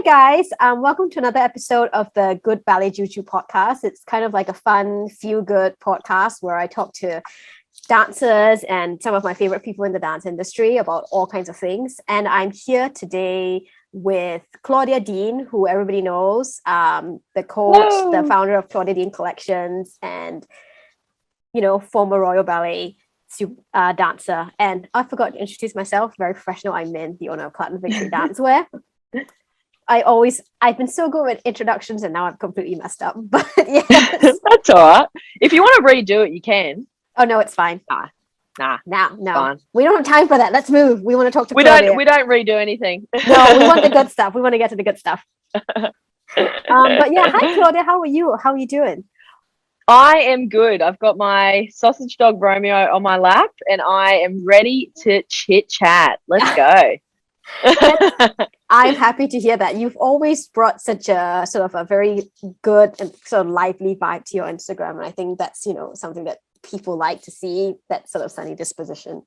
Hi guys, welcome to another episode of the Good Ballet Juju podcast. It's kind of like a fun, feel-good podcast where I talk to dancers and some of my favorite people in the dance industry about all kinds of things. And I'm here today with Claudia Dean, who everybody knows, the coach, the founder of Claudia Dean Collections, and former Royal Ballet dancer. And I forgot to introduce myself. Very professional. I'm Min, the owner of Clapton Victory Dancewear. I've been so good with introductions and now I've completely messed up. But yes. That's all right. If you want to redo it, you can. Oh no, it's fine. Nah. No. Fine. We don't have time for that. Let's move. We want to talk to Claudia. We don't redo anything. No, we want the good stuff. We want to get to the good stuff. But yeah, hi Claudia, how are you? How are you doing? I am good. I've got my sausage dog Romeo on my lap and I am ready to chit chat. Let's go. I'm happy to hear that. You've always brought such a sort of a very good and sort of lively vibe to your Instagram. And I think that's, something that people like to see, that sort of sunny disposition.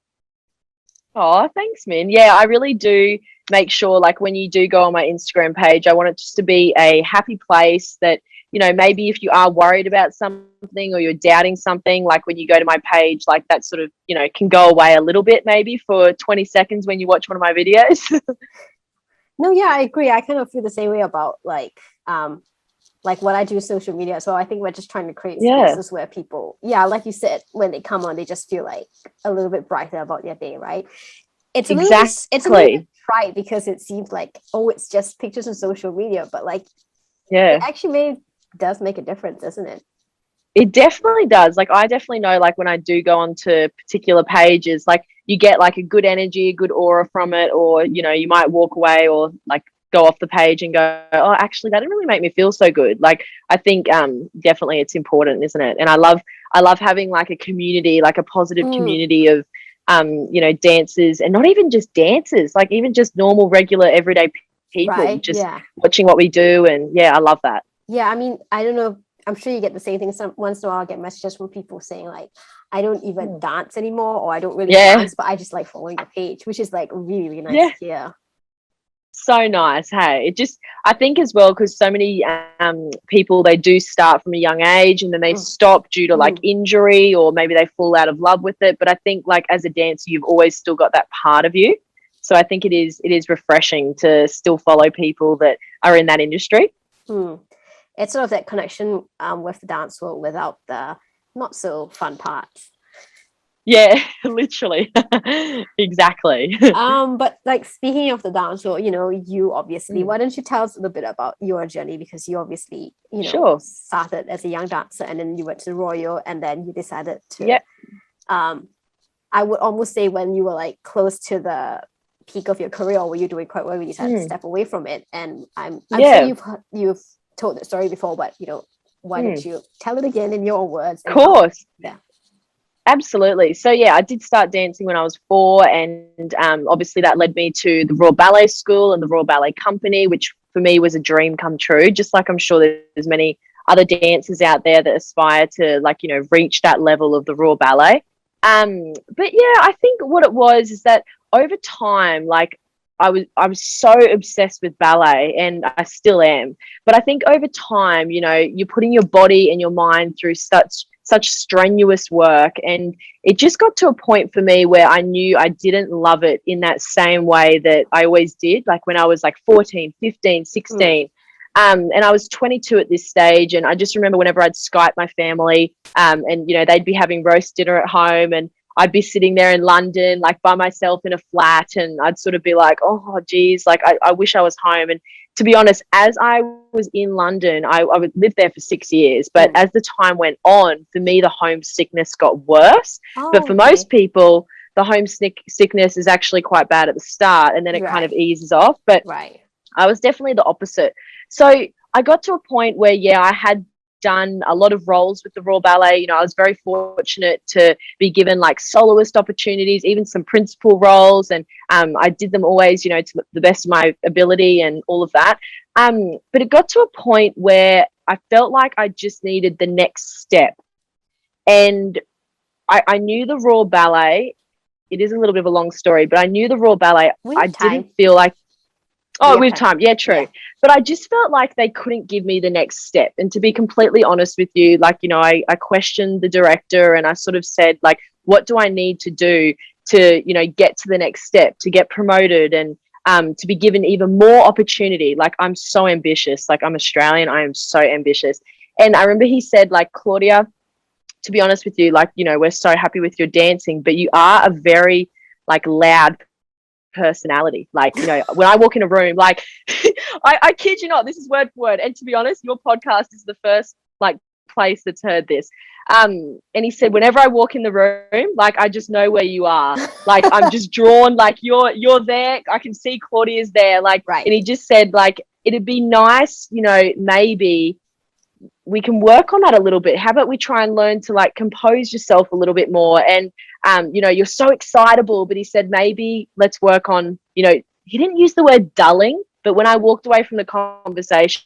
Oh, thanks, Min. Yeah, I really do make sure, like, when you do go on my Instagram page, I want it just to be a happy place that, maybe if you are worried about something or you're doubting something, like when you go to my page, like that sort of, can go away a little bit maybe for 20 seconds when you watch one of my videos. No, yeah, I agree. I kind of feel the same way about like what I do social media. So I think we're just trying to create spaces where people, like you said, when they come on, they just feel like a little bit brighter about their day, right? It's a little bit pride because it seems like, it's just pictures on social media, but like, it actually does make a difference, doesn't it? It definitely does. Like, I definitely know, like, when I do go onto particular pages, like, you get like a good energy, a good aura from it, or, you might walk away or like go off the page and go, oh, actually, that didn't really make me feel so good. Like, I think definitely it's important, isn't it? And I love having like a community, like a positive community of, dancers, and not even just dancers, like even just normal, regular, everyday people, watching what we do. And I love that. Yeah, I mean, I don't know. I'm sure you get the same thing. Once in a while, I get messages from people saying like, I don't even dance anymore, or I don't really dance, but I just like following the page, which is like really, really nice to hear. So nice. Hey, I think as well, because so many people, they do start from a young age and then they stop due to like injury, or maybe they fall out of love with it. But I think like as a dancer, you've always still got that part of you. So I think it is refreshing to still follow people that are in that industry. It's sort of that connection with the dance world without the not so fun parts. Yeah, literally. Exactly. But like speaking of the dance world, you obviously, why don't you tell us a little bit about your journey? Because you obviously, started as a young dancer and then you went to Royal and then you decided to, I would almost say when you were like close to the peak of your career, or were you doing quite well, you decided to step away from it. And I'm sure you've told the story before, but why don't you tell it again in your own words? Of course. Absolutely. So I did start dancing when I was 4, and obviously that led me to the Royal Ballet School and the Royal Ballet Company, which for me was a dream come true. Just like I'm sure there's many other dancers out there that aspire to reach that level of the Royal Ballet. But I think what it was is that over time, like I was so obsessed with ballet, and I still am. But I think over time, you're putting your body and your mind through such strenuous work, and it just got to a point for me where I knew I didn't love it in that same way that I always did, like when I was like 14, 15, 16. And I was 22 at this stage, and I just remember whenever I'd Skype my family, and they'd be having roast dinner at home, and I'd be sitting there in London, like by myself in a flat, and I'd sort of be like, oh, geez, like I wish I was home. And to be honest, as I was in London, I would live there for 6 years, but as the time went on, for me, the homesickness got worse. But for most people, the homesickness is actually quite bad at the start, and then it kind of eases off. But I was definitely the opposite. So I got to a point where, I had done a lot of roles with the Royal Ballet. I was very fortunate to be given like soloist opportunities, even some principal roles, and I did them always, to the best of my ability and all of that. But it got to a point where I felt like I just needed the next step, and I knew the Royal Ballet. It is a little bit of a long story, but I knew the Royal Ballet. I didn't feel like Oh, With with time. time. Yeah, true. Yeah. But I just felt like they couldn't give me the next step. And to be completely honest with you, like, I questioned the director and I sort of said, like, what do I need to do to, get to the next step, to get promoted and to be given even more opportunity? Like, I'm so ambitious. Like, I'm Australian. I am so ambitious. And I remember he said, like, Claudia, to be honest with you, like, we're so happy with your dancing, but you are a very, like, loud personality. Like, when I walk in a room, like, I kid you not, this is word for word. And to be honest, your podcast is the first, like, place that's heard this. And he said, whenever I walk in the room, like, I just know where you are. Like, I'm just drawn, like, you're there. I can see Claudia's there. Like, Right. and he just said, like, it'd be nice, maybe we can work on that a little bit. How about we try and learn to, like, compose yourself a little bit more? And you're so excitable, but he said maybe let's work on, he didn't use the word dulling, but when I walked away from the conversation,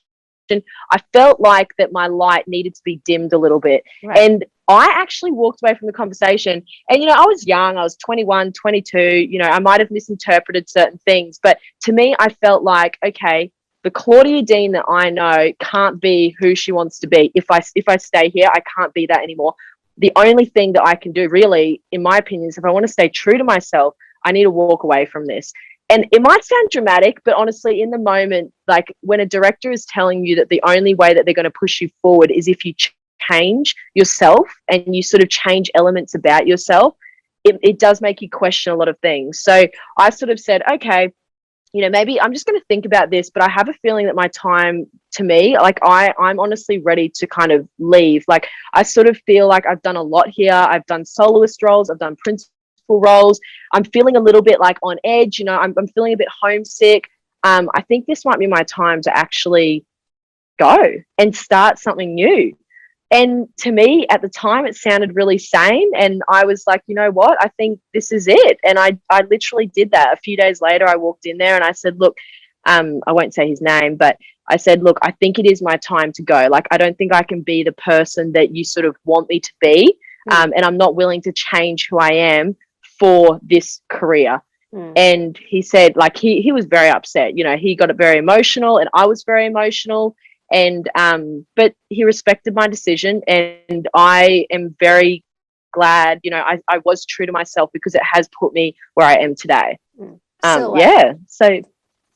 I felt like that my light needed to be dimmed a little bit. Right. And I actually walked away from the conversation and, I was young, I was 21, 22, I might have misinterpreted certain things, but to me, I felt like, okay, the Claudia Dean that I know can't be who she wants to be. If I stay here, I can't be that anymore. The only thing that I can do, really, in my opinion, is if I want to stay true to myself, I need to walk away from this. And it might sound dramatic, but honestly, in the moment, like, when a director is telling you that the only way that they're going to push you forward is if you change yourself and you sort of change elements about yourself, it does make you question a lot of things. So I sort of said, okay, maybe I'm just going to think about this, but I have a feeling that my time, to me, like, I'm honestly ready to kind of leave. Like, I sort of feel like I've done a lot here. I've done soloist roles. I've done principal roles. I'm feeling a little bit like on edge, I'm feeling a bit homesick. I think this might be my time to actually go and start something new. And to me, at the time, it sounded really sane. And I was like, you know what? I think this is it. And I literally did that. A few days later, I walked in there and I said, look, I won't say his name, but I said, look, I think it is my time to go. Like, I don't think I can be the person that you sort of want me to be. And I'm not willing to change who I am for this career. And he said, like, he was very upset. He got very emotional and I was very emotional. And but he respected my decision and I am very glad, I was true to myself because it has put me where I am today. So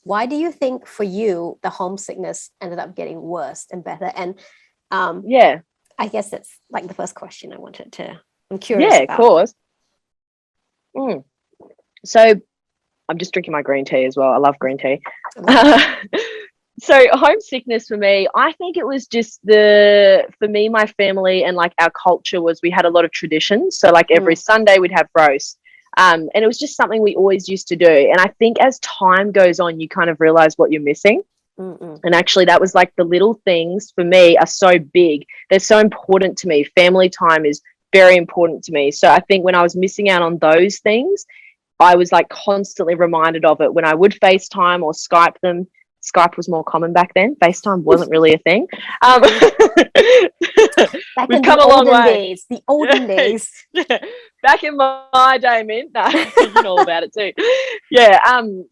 why do you think for you the homesickness ended up getting worse and better? And I guess that's like the first question I'm curious about. Of course. So I'm just drinking my green tea as well. I love green tea. So homesickness for me, I think it was just for me, my family and, like, our culture was, we had a lot of traditions. So, like, every Sunday we'd have roast. And it was just something we always used to do. And I think as time goes on, you kind of realize what you're missing. And actually, that was like the little things for me are so big. They're so important to me. Family time is very important to me. So I think when I was missing out on those things, I was, like, constantly reminded of it when I would FaceTime or Skype them. Skype was more common back then. FaceTime wasn't really a thing. Back We've in come the a long olden way. days, the olden days. Back in my day, Mint. No, you know all about it too.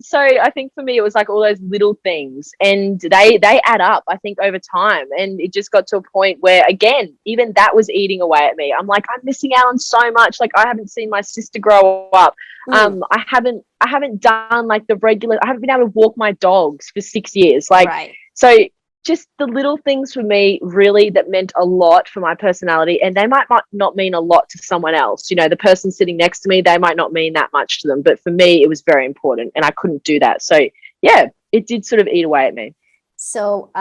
So I think for me it was like all those little things, and they add up, I think, over time. And it just got to a point where, again, even that was eating away at me. I'm like, I'm missing out on so much. Like, I haven't seen my sister grow up. I haven't done, like, the regular, I haven't been able to walk my dogs for 6 years. Like, right. So just the little things for me, really, that meant a lot for my personality, and they might not mean a lot to someone else. The person sitting next to me, they might not mean that much to them, but for me, it was very important, and I couldn't do that. So it did sort of eat away at me. So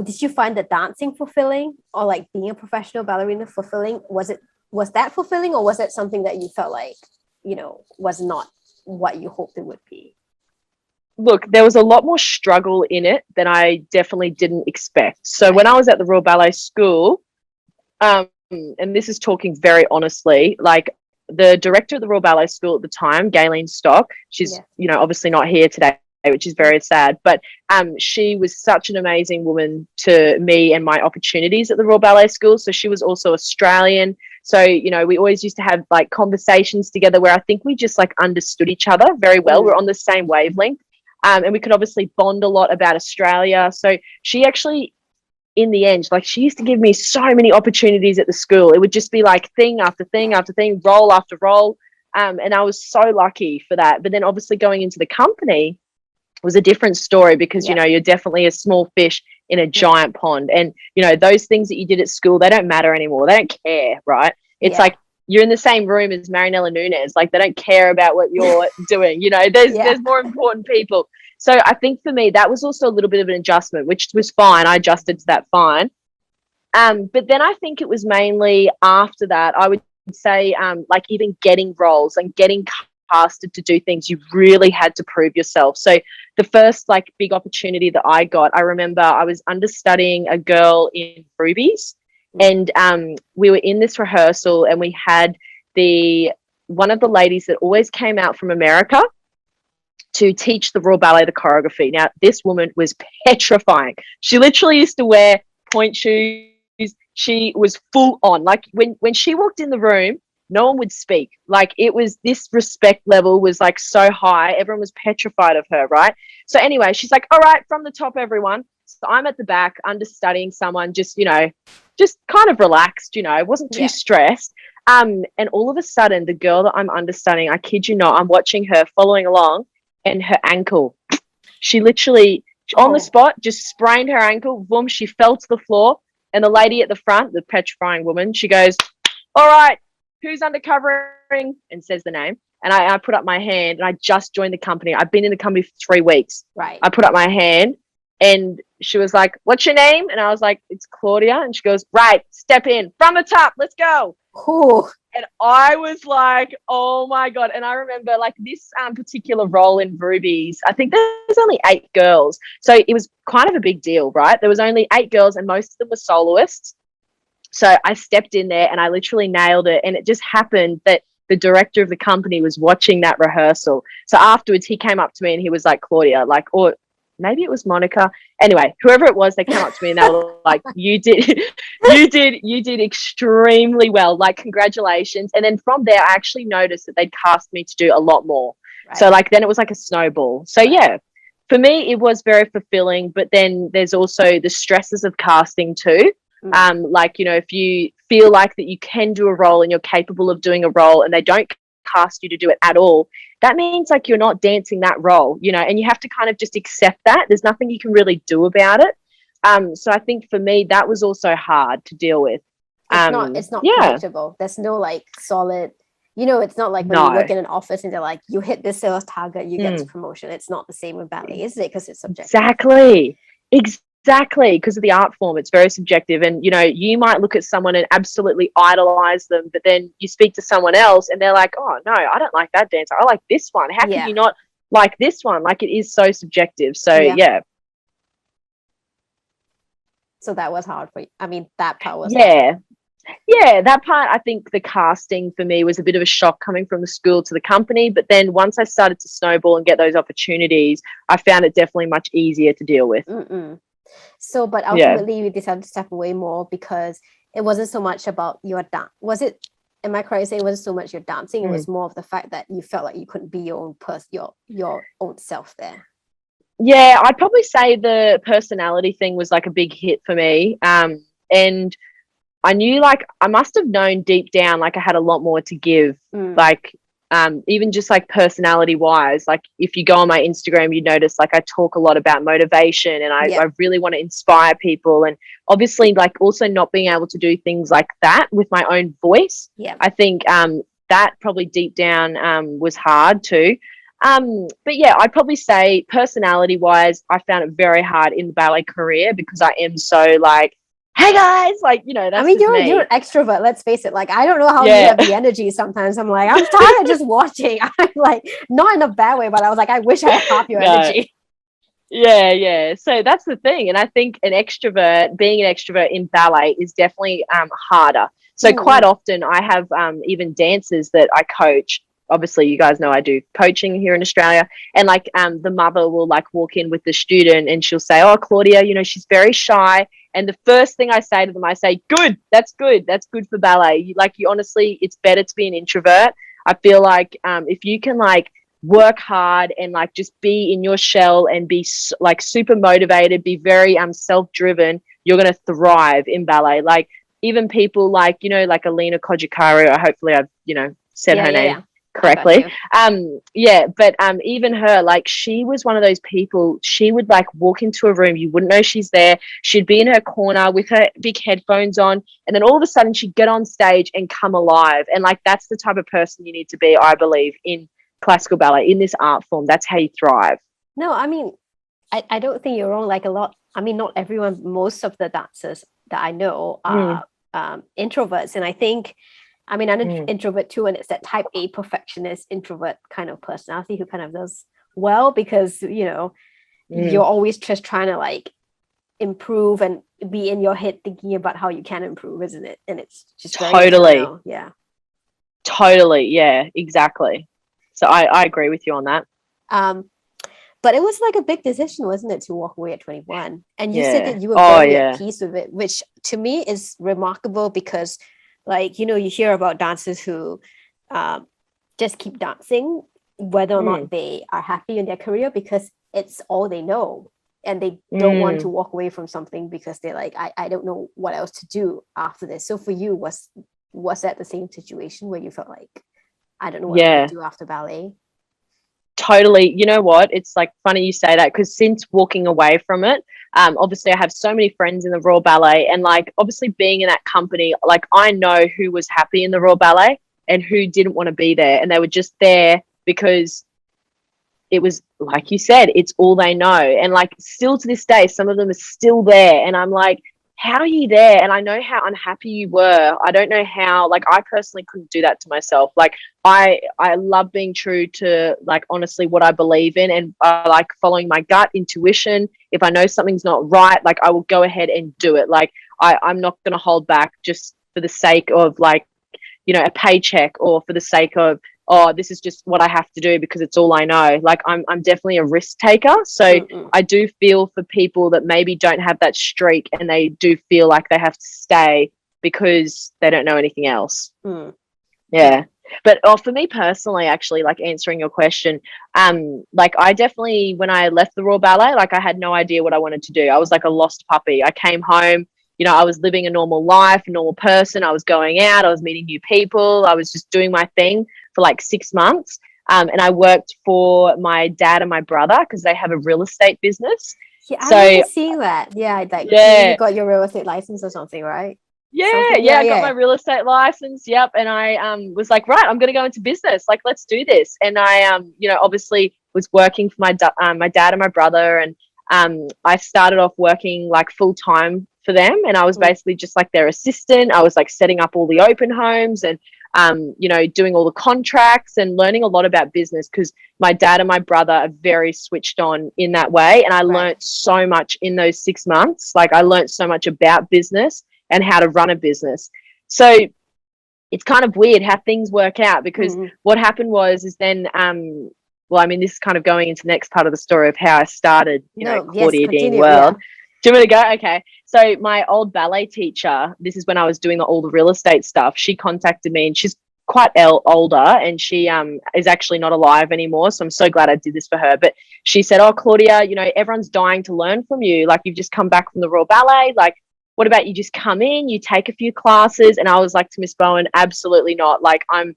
did you find the dancing fulfilling, or, like, being a professional ballerina fulfilling? Was that fulfilling, or was it something that you felt like, was not what you hoped it would be? Look, there was a lot more struggle in it than I definitely didn't expect. So when I was at the Royal Ballet School, and this is talking very honestly, like, the director of the Royal Ballet School at the time, Gayleen Stock, she's, obviously not here today, which is very sad, but she was such an amazing woman to me and my opportunities at the Royal Ballet School. So she was also Australian. So, we always used to have, like, conversations together where I think we just, like, understood each other very well. We're on the same wavelength. And we could obviously bond a lot about Australia. So she actually, in the end, like she used to give me so many opportunities at the school. It would just be like thing after thing after thing, role after role. And I was so lucky for that. But then obviously going into the company was a different story because, you Yeah. know, you're definitely a small fish in a Yeah. giant pond. And, you know, those things that you did at school, they don't matter anymore. They don't care, right? It's Yeah. like you're in the same room as Marinella Nunes. Like they don't care about what you're doing. You know, Yeah. there's more important people. So I think for me, that was also a little bit of an adjustment, which was fine. I adjusted to that fine. But then I think it was mainly after that, I would say, like even getting roles and getting casted to do things, you really had to prove yourself. So the first like big opportunity that I got, I remember I was understudying a girl in Rubies, and we were in this rehearsal, and we had the one of the ladies that always came out from America to teach the Royal Ballet the choreography. Now, this woman was petrifying. She literally used to wear point shoes. She was full on. Like when she walked in the room, no one would speak. Like it was, this respect level was like so high. Everyone was petrified of her, right? So anyway, she's like, all right, from the top, everyone. So I'm at the back understudying someone, just, you know, just kind of relaxed, you know, wasn't too Yeah. stressed. And all of a sudden, the girl that I'm understudying, I kid you not, I'm watching her following along, and her ankle, she literally on the spot just sprained her ankle. Boom, she fell to the floor. And the lady at the front, the petrifying woman, she goes, all right, who's undercovering? And says the name. And I put up my hand, and I just joined the company. I've been in the company for 3 weeks. Right. I put up my hand, and she was like, what's your name? And I was like, it's Claudia. And she goes, right, step in from the top. Let's go. Cool. And I was like, oh my God. And I remember like this particular role in Rubies, I think there's only 8 girls. So it was kind of a big deal, right? There was only 8 girls, and most of them were soloists. So I stepped in there and I literally nailed it. And it just happened that the director of the company was watching that rehearsal. So afterwards, he came up to me and he was like, Claudia, like, or maybe it was Monica. Anyway, whoever it was, they came up to me and they were like, you did, you did extremely well. Like, congratulations. And then from there, I actually noticed that they'd cast me to do a lot more. Right. So like, then it was like a snowball. So yeah, for me, it was very fulfilling, but then there's also the stresses of casting too. Like, you know, if you feel like that you can do a role and you're capable of doing a role and they don't cast you to do it at all, that means like you're not dancing that role, you know, and you have to kind of just accept that. There's nothing you can really do about it. So I think for me, that was also hard to deal with. It's not predictable. There's no like solid, you know, it's not like when you work in an office and they're like, you hit this sales target, you get this promotion. It's not the same with ballet, is it? Because it's subjective. Exactly, because of the art form, it's very subjective. And, you know, you might look at someone and absolutely idolize them, but then you speak to someone else and they're like, oh, no, I don't like that dancer. I like this one. How can you not like this one? Like, it is so subjective. So, yeah. So that was hard for you. I mean, that part was hard. Yeah, that part, I think the casting for me was a bit of a shock coming from the school to the company. But then once I started to snowball and get those opportunities, I found it definitely much easier to deal with. So, but ultimately you decided to step away more because it wasn't so much about your dance. Was it, am I correct to say it wasn't so much your dancing, it was more of the fact that you felt like you couldn't be your own your own self there? Yeah, I'd probably say the personality thing was like a big hit for me. And I knew like I must have known deep down like I had a lot more to give. Like even just like personality wise, like if you go on my Instagram, you notice like I talk a lot about motivation and I really want to inspire people. And obviously like also not being able to do things like that with my own voice. I think that probably deep down was hard too. But yeah, I'd probably say personality wise, I found it very hard in the ballet career because I am so like, hey guys, like, you know, that's, I mean, you're an extrovert, let's face it. Like, I don't know how you have the energy sometimes. I'm like, I'm tired just watching. I'm like, not in a bad way, but I was like, I wish I had half your energy. Yeah. So that's the thing. And I think being an extrovert in ballet is definitely harder. So quite often I have even dancers that I coach. Obviously, you guys know I do coaching here in Australia. And like the mother will like walk in with the student and she'll say, oh, Claudia, you know, she's very shy. And the first thing I say to them, I say, good, that's good. That's good for ballet. You honestly, it's better to be an introvert. I feel like if you can like work hard and like just be in your shell and be like super motivated, be very self-driven, you're going to thrive in ballet. Like even people like, you know, like Alina Kojikaru, or hopefully I've, you know, said her name correctly. But even her, like she was one of those people, she would like walk into a room, you wouldn't know she's there. She'd be in her corner with her big headphones on, and then all of a sudden she'd get on stage and come alive. And like that's the type of person you need to be, I believe, in classical ballet, in this art form. That's how you thrive. No, I mean, I don't think you're wrong. Like a lot, I mean, not everyone, most of the dancers that I know are introverts. And I think, I mean, I'm an introvert too, and it's that type A perfectionist introvert kind of personality who kind of does well because, you know, you're always just trying to like improve and be in your head thinking about how you can improve, isn't it? And it's just totally, totally, exactly. So I agree with you on that. But it was like a big decision, wasn't it, to walk away at 21? And you said that you were very at peace with it, which to me is remarkable because, like, you know, you hear about dancers who just keep dancing, whether or not they are happy in their career because it's all they know. And they don't want to walk away from something because they're like, I don't know what else to do after this. So for you, was that the same situation where you felt like, I don't know what I'm going to do after ballet? Totally. You know what? It's like funny you say that because since walking away from it, obviously I have so many friends in the Royal Ballet, and like obviously being in that company, like I know who was happy in the Royal Ballet and who didn't want to be there, and they were just there because it was, like you said, it's all they know. And like still to this day, some of them are still there, and I'm like, how are you there? And I know how unhappy you were. I don't know how, like I personally couldn't do that to myself. Like I love being true to like honestly what I believe in, and I like following my gut intuition. If I know something's not right, like I will go ahead and do it. Like I'm not going to hold back just for the sake of like, you know, a paycheck, or for the sake of, oh, this is just what I have to do because it's all I know. Like I'm definitely a risk taker. So I do feel for people that maybe don't have that streak and they do feel like they have to stay because they don't know anything else. Yeah. But for me personally, actually, like answering your question, like I definitely, when I left the Royal Ballet, like I had no idea what I wanted to do. I was like a lost puppy. I came home, you know, I was living a normal life, a normal person. I was going out, I was meeting new people. I was just doing my thing for like 6 months. And I worked for my dad and my brother because they have a real estate business. Yeah, I remember seeing that. Yeah, like you got your real estate license or something, right? I got my real estate license. Yep. And I was like, right, I'm going to go into business. Like, let's do this. And I, you know, obviously was working for my dad and my brother. And I started off working like full time for them. And I was basically just like their assistant. I was like setting up all the open homes and, you know, doing all the contracts and learning a lot about business because my dad and my brother are very switched on in that way. And I learned so much in those 6 months. Like I learned so much about business and how to run a business. So it's kind of weird how things work out because what happened is then, well, I mean, this is kind of going into the next part of the story of how I started, you know, Claudia Dean World. Yeah. Do you want me to go? Okay. So my old ballet teacher, this is when I was doing all the real estate stuff. She contacted me, and she's quite older, and she is actually not alive anymore. So I'm so glad I did this for her. But she said, oh, Claudia, you know, everyone's dying to learn from you. Like you've just come back from the Royal Ballet. Like, what about you just come in, you take a few classes? And I was like to Miss Bowen, absolutely not. Like I'm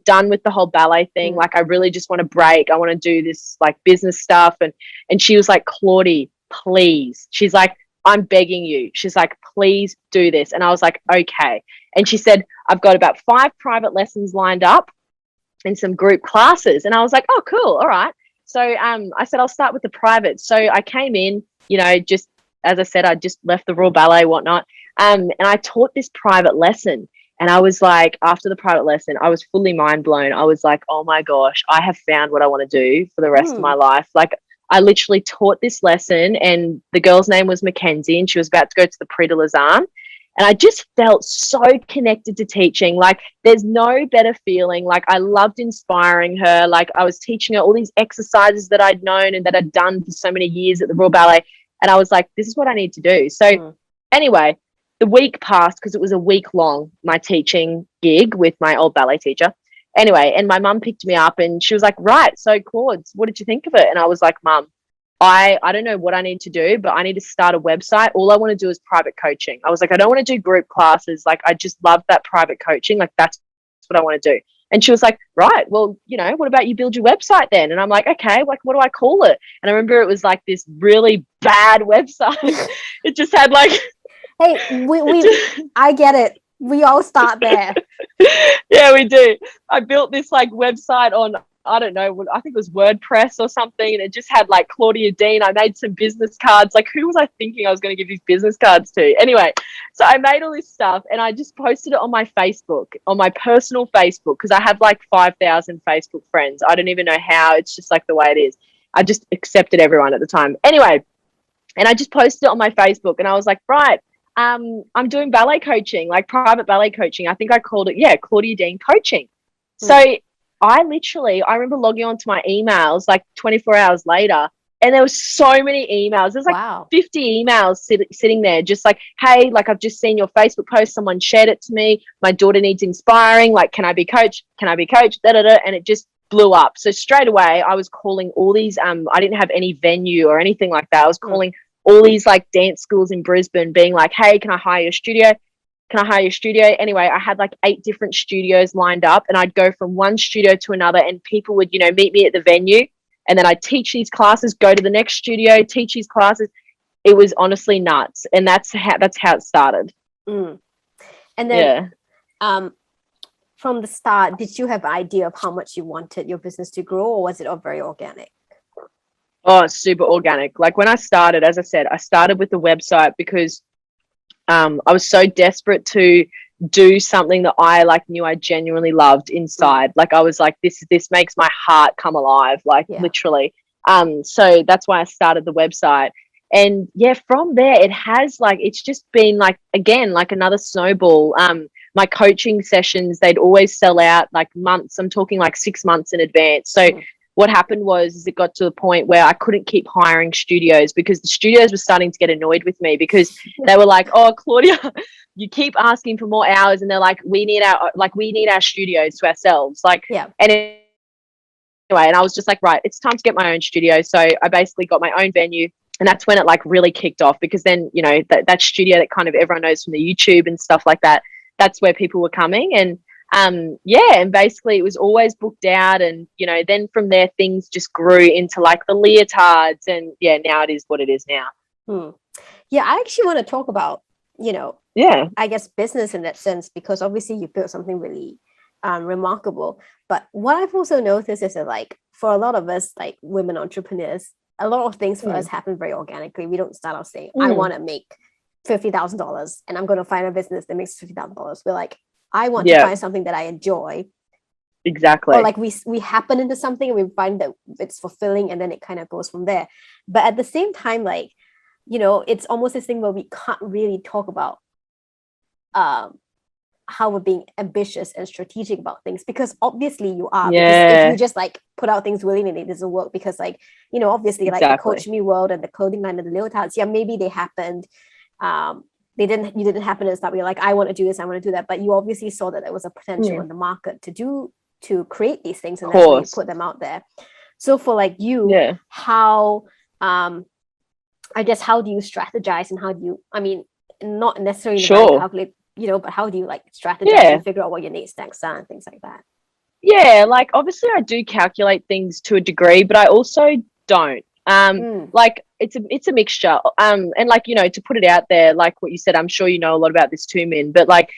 done with the whole ballet thing. Like I really just want to break. I want to do this like business stuff. And she was like, Claudie, please. She's like, I'm begging you. She's like, please do this. And I was like, okay. And she said, I've got about 5 private lessons lined up and some group classes. And I was like, oh, cool. All right. So I said, I'll start with the private. So I came in, you know, just as I said, I just left the Royal Ballet, whatnot. And I taught this private lesson. And I was like, after the private lesson, I was fully mind blown. I was like, oh my gosh, I have found what I want to do for the rest of my life. Like I literally taught this lesson, and the girl's name was Mackenzie, and she was about to go to the Prix de Lausanne. And I just felt so connected to teaching. Like there's no better feeling. Like I loved inspiring her. Like I was teaching her all these exercises that I'd known and that I'd done for so many years at the Royal Ballet. And I was like, this is what I need to do. So anyway, the week passed because it was a week long, my teaching gig with my old ballet teacher. Anyway, and my mum picked me up and she was like, right, so Claude, what did you think of it? And I was like, Mum, I don't know what I need to do, but I need to start a website. All I want to do is private coaching. I was like, I don't want to do group classes. Like, I just love that private coaching. Like, that's what I want to do. And she was like, right, well, what about you build your website then? And I'm like, okay, like, what do I call it? And I remember it was like this really bad website. It just had like, Hey, I get it. We all start there. yeah, we do. I built this like website on, I don't know, I think it was WordPress or something, and it just had like Claudia Dean. I made some business cards. Like, who was I thinking I was going to give these business cards to? Anyway, so I made all this stuff and I just posted it on my Facebook, on my personal Facebook, because I have like 5,000 Facebook friends. I don't even know how. It's just like the way it is. I just accepted everyone at the time. Anyway, and I just posted it on my Facebook and I was like, right, I'm doing ballet coaching, like private ballet coaching. I think I called it, yeah, Claudia Dean coaching. So I remember logging on to my emails like 24 hours later, and there was so many emails. There's like 50 emails sitting there, just like, hey, like, I've just seen your Facebook post. Someone shared it to me. My daughter needs inspiring. Like, can I be coached? Can I be coached? Da, da, da. And it just blew up. So straight away, I was calling all these, I didn't have any venue or anything like that. I was calling all these like dance schools in Brisbane being like, hey, can I hire your studio? Can I hire your studio? Anyway, I had like 8 different studios lined up, and I'd go from one studio to another, and people would, meet me at the venue, and then I'd teach these classes, go to the next studio, teach these classes. It was honestly nuts. And that's how it started. And then from the start, did you have an idea of how much you wanted your business to grow, or was it all very organic? Oh, super organic. Like when I started, as I said, I started with the website because I was so desperate to do something that I like knew I genuinely loved inside. Like I was like, this makes my heart come alive, like literally. So that's why I started the website. And yeah, from there it has like, it's just been like, again, like another snowball. My coaching sessions, they'd always sell out like months. I'm talking like 6 months in advance. So what happened was it got to the point where I couldn't keep hiring studios because the studios were starting to get annoyed with me because they were like, oh, Claudia, you keep asking for more hours. And they're like, we need our studios to ourselves. Like, and anyway, and I was just like, right, it's time to get my own studio. So I basically got my own venue. And that's when it like really kicked off because then, that studio that kind of everyone knows from the YouTube and stuff like that, that's where people were coming. And and basically it was always booked out, and then from there things just grew into like the leotards, and now it is what it is now. I actually want to talk about I guess business in that sense, because obviously you built something really remarkable. But what I've also noticed is that like for a lot of us, like women entrepreneurs, a lot of things for us happen very organically. We don't start out saying I want to make $50,000 and I'm going to find a business that makes $50,000. We're like, I want to find something that I enjoy. Exactly. Or like we happen into something and we find that it's fulfilling, and then it kind of goes from there. But at the same time, like, it's almost this thing where we can't really talk about how we're being ambitious and strategic about things, because obviously you are. Because if you just like put out things willy-nilly, it doesn't work. Because like, obviously like the Coach Me World and the clothing line and the leotards, maybe they happened. You didn't happen to start. You're like, I want to do this, I want to do that, but you obviously saw that there was a potential in the market to create these things, and that's why you put them out there. So for like you, how I guess how do you strategize, and how do you, I mean, not necessarily calculate, but how do you like strategize and figure out what your next steps are and things like that? Like obviously I do calculate things to a degree, but I also don't. Like it's a mixture. And like, to put it out there, like what you said, I'm sure you know a lot about this too, Min, but like,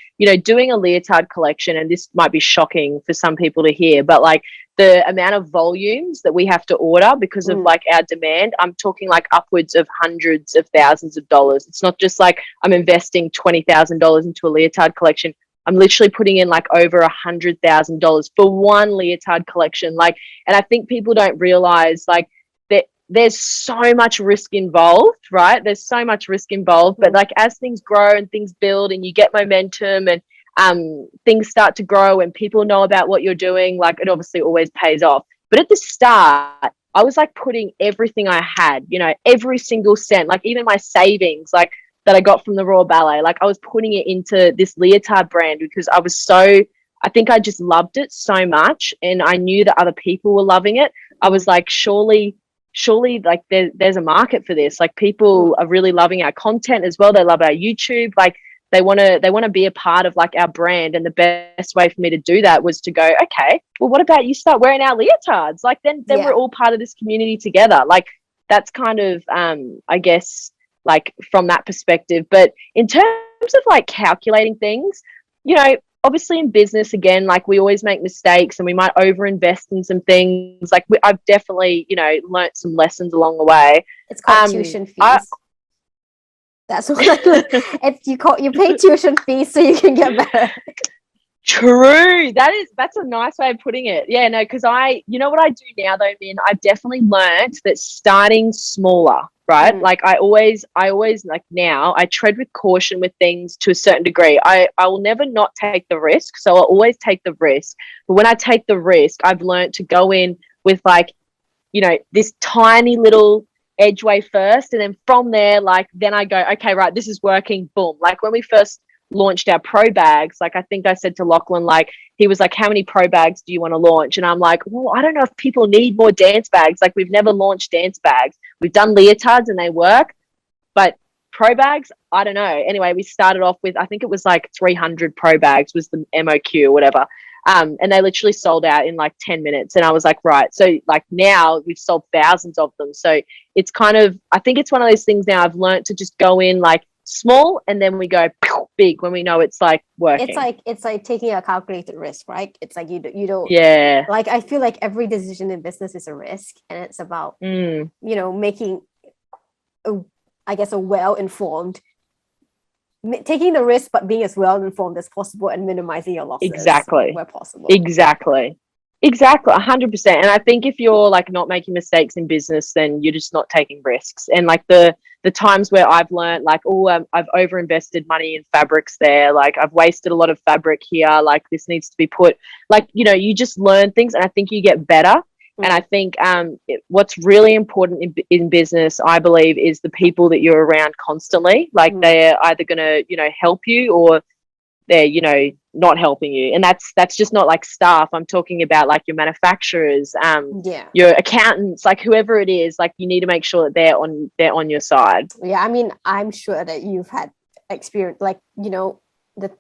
doing a leotard collection, and this might be shocking for some people to hear, but like the amount of volumes that we have to order because of like our demand, I'm talking like upwards of hundreds of thousands of dollars. It's not just like I'm investing $20,000 into a leotard collection. I'm literally putting in like over $100,000 for one leotard collection. Like, and I think people don't realize like that there's so much risk involved, right? There's so much risk involved, but like as things grow and things build and you get momentum and things start to grow and people know about what you're doing, like it obviously always pays off. But at the start, I was like putting everything I had, every single cent, like even my savings, like that I got from the Royal Ballet, like I was putting it into this leotard brand because I was so I think I just loved it so much, and I knew that other people were loving it. I was like, surely like there's a market for this. Like people are really loving our content as well. They love our YouTube. Like they want to be a part of like our brand. And the best way for me to do that was to go, okay, well, what about you start wearing our leotards? Like then we're all part of this community together. Like that's kind of I guess like from that perspective. But in terms of like calculating things, you know, obviously in business, again, like we always make mistakes and we might overinvest in some things. Like I've definitely, you know, learnt some lessons along the way. It's called tuition fees. That's what it's you pay tuition fees so you can get better. True. That's a nice way of putting it. Yeah, no, because you know what I do now though, Min, I've definitely learnt that starting smaller, right? Like I always like now I tread with caution with things to a certain degree. I will never not take the risk. So I'll always take the risk. But when I take the risk, I've learnt to go in with like, you know, this tiny little edgeway first. And then from there, like then I go, okay, right, this is working, boom. Like when we first launched our pro bags, like I think I said to Lachlan, like he was like, how many pro bags do you want to launch? And I'm like, well, I don't know if people need more dance bags. Like we've never launched dance bags. We've done leotards and they work, but pro bags, I don't know. Anyway, we started off with, I think it was like 300 pro bags was the MOQ or whatever. And they literally sold out in like 10 minutes. And I was like, right. So like now we've sold thousands of them. So it's kind of, I think it's one of those things now I've learned to just go in like small and then we go big when we know it's like working. It's like taking a calculated risk, right? It's like you don't like I feel like every decision in business is a risk, and it's about you know, making I guess a well-informed, taking the risk but being as well-informed as possible and minimizing your losses where possible. Exactly 100%. And I think if you're like not making mistakes in business, then you're just not taking risks. And like the times where I've learned like, I've over invested money in fabrics there, like I've wasted a lot of fabric here, like this needs to be put, like, you know, you just learn things and I think you get better. And I think what's really important in business, I believe, is the people that you're around constantly. Like they're either going to, you know, help you or they're, you know, not helping you. And that's just not like staff. I'm talking about like your manufacturers, your accountants, like whoever it is, like you need to make sure that they're on your side. Yeah, I mean, I'm sure that you've had experience, like, you know,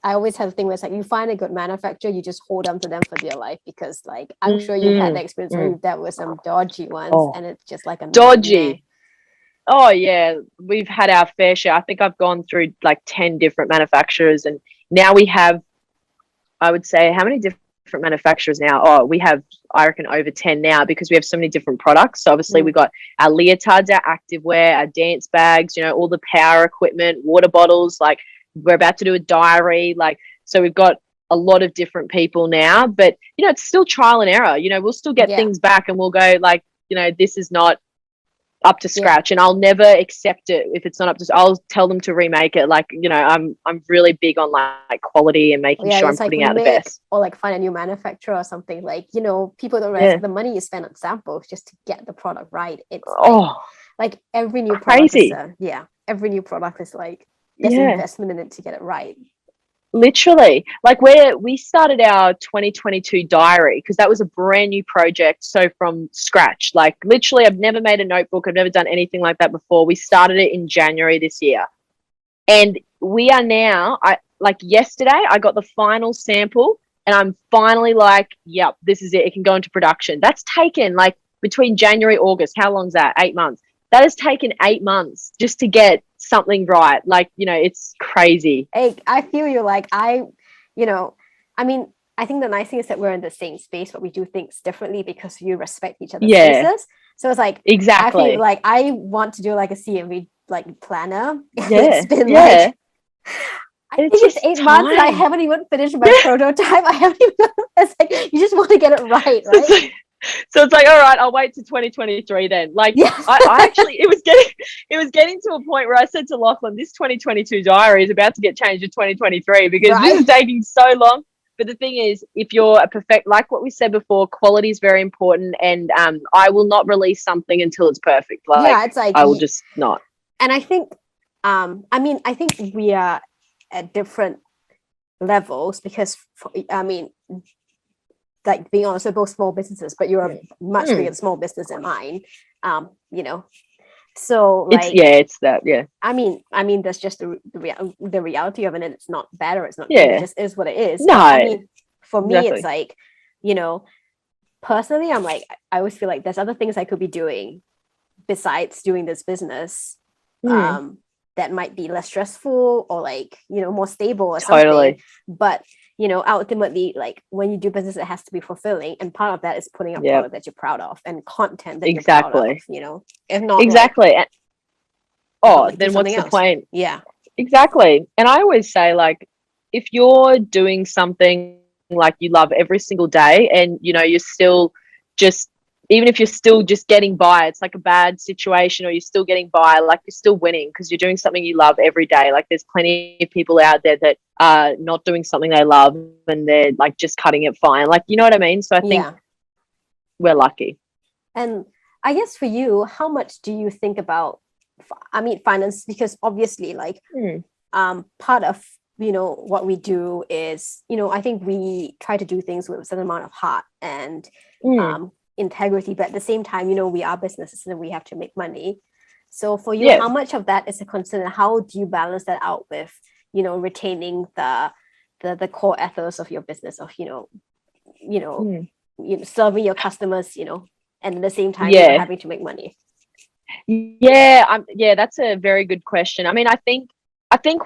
I always have a thing where it's like you find a good manufacturer, you just hold on to them for dear life, because like I'm sure you've had the experience where you've dealt with some dodgy ones and it's just like a dodgy nightmare. Oh yeah, we've had our fair share. I think I've gone through like 10 different manufacturers, and now we have, I would say, how many different manufacturers now? Oh, we have, I reckon, over 10 now, because we have so many different products. So obviously we've got our leotards, our activewear, our dance bags, you know, all the power equipment, water bottles, like we're about to do a diary, like, so we've got a lot of different people now, but you know, it's still trial and error. You know, we'll still get things back and we'll go like, you know, this is not up to scratch, and I'll never accept it if it's not up to. I'll tell them to remake it. Like, you know, I'm really big on like quality and making sure I'm putting out the best. Or like find a new manufacturer or something. Like, you know, people don't realize the money you spend on samples just to get the product right. It's like every new product is every new product is like there's investment in it to get it right. Literally, like we started our 2022 diary because that was a brand new project. So from scratch, like literally, I've never made a notebook. I've never done anything like that before. We started it in January this year. And we are now, like yesterday, I got the final sample and I'm finally like, yep, this is it. It can go into production. That's taken like between January, August. How long's that? 8 months. That has taken 8 months just to get something right. Like, you know, it's crazy. I feel you. Like you know, I mean, I think the nice thing is that we're in the same space, but we do things differently because you respect each other's spaces. So it's like, exactly. I feel like I want to do like a CMV like planner. It's been like, I think it's 8 months and I haven't even finished my prototype. I haven't even, it's like, you just want to get it right? So it's like, all right, I'll wait to 2023 then. Like, I actually, it was getting to a point where I said to Lachlan, this 2022 diary is about to get changed to 2023 because this is taking so long. But the thing is, if you're a perfect, like what we said before, quality is very important, and I will not release something until it's perfect. Like, it's like I will just not. And I think, I mean, I think we are at different levels, because I mean, like being honest, we're both small businesses, but you're a much bigger small business than mine. You know, so like it's that, I mean, that's just the reality of it, and it's not bad or it's not good. It yeah. just is what it is. No, But I mean, for me, it's exactly. like, you know, personally, I'm like, I always feel like there's other things I could be doing besides doing this business, Mm, that might be less stressful or like, you know, more stable or something. totally. But you know, ultimately, like when you do business, it has to be fulfilling, and part of that is putting out Yeah, product that you're proud of and content that you're proud of. exactly. You know, if not, like, Exactly. if not, Oh, like, do then what's something the else. point? Yeah, Exactly. And I always say, like, if you're doing something like you love every single day and, you know, you're still just, even if you're still just getting by, it's like a bad situation or you're still getting by, like you're still winning because you're doing something you love every day. Like there's plenty of people out there that are not doing something they love and they're like just cutting it fine. Like, you know what I mean? So I think yeah. we're lucky. And I guess for you, how much do you think about, I mean, finance? Because obviously, like, Mm, part of, you know, what we do is, you know, I think we try to do things with a certain amount of heart and mm, integrity, but at the same time, you know, we are businesses and we have to make money. So for you, yeah. how much of that is a concern, and how do you balance that out with, you know, retaining the core ethos of your business of, you know Mm, serving your customers, you know, and at the same time, you know, yeah. having to make money. Yeah, that's a very good question. I mean, I think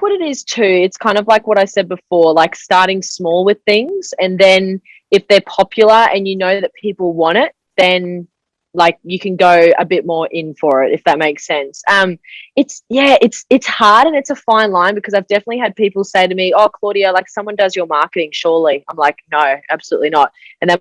what it is too, it's kind of like what I said before, like starting small with things and then if they're popular and you know that people want it, then like you can go a bit more in for it if that makes sense. It's hard and it's a fine line because I've definitely had people say to me, "Oh, Claudia, like someone does your marketing, surely." I'm like, "No, absolutely not." And then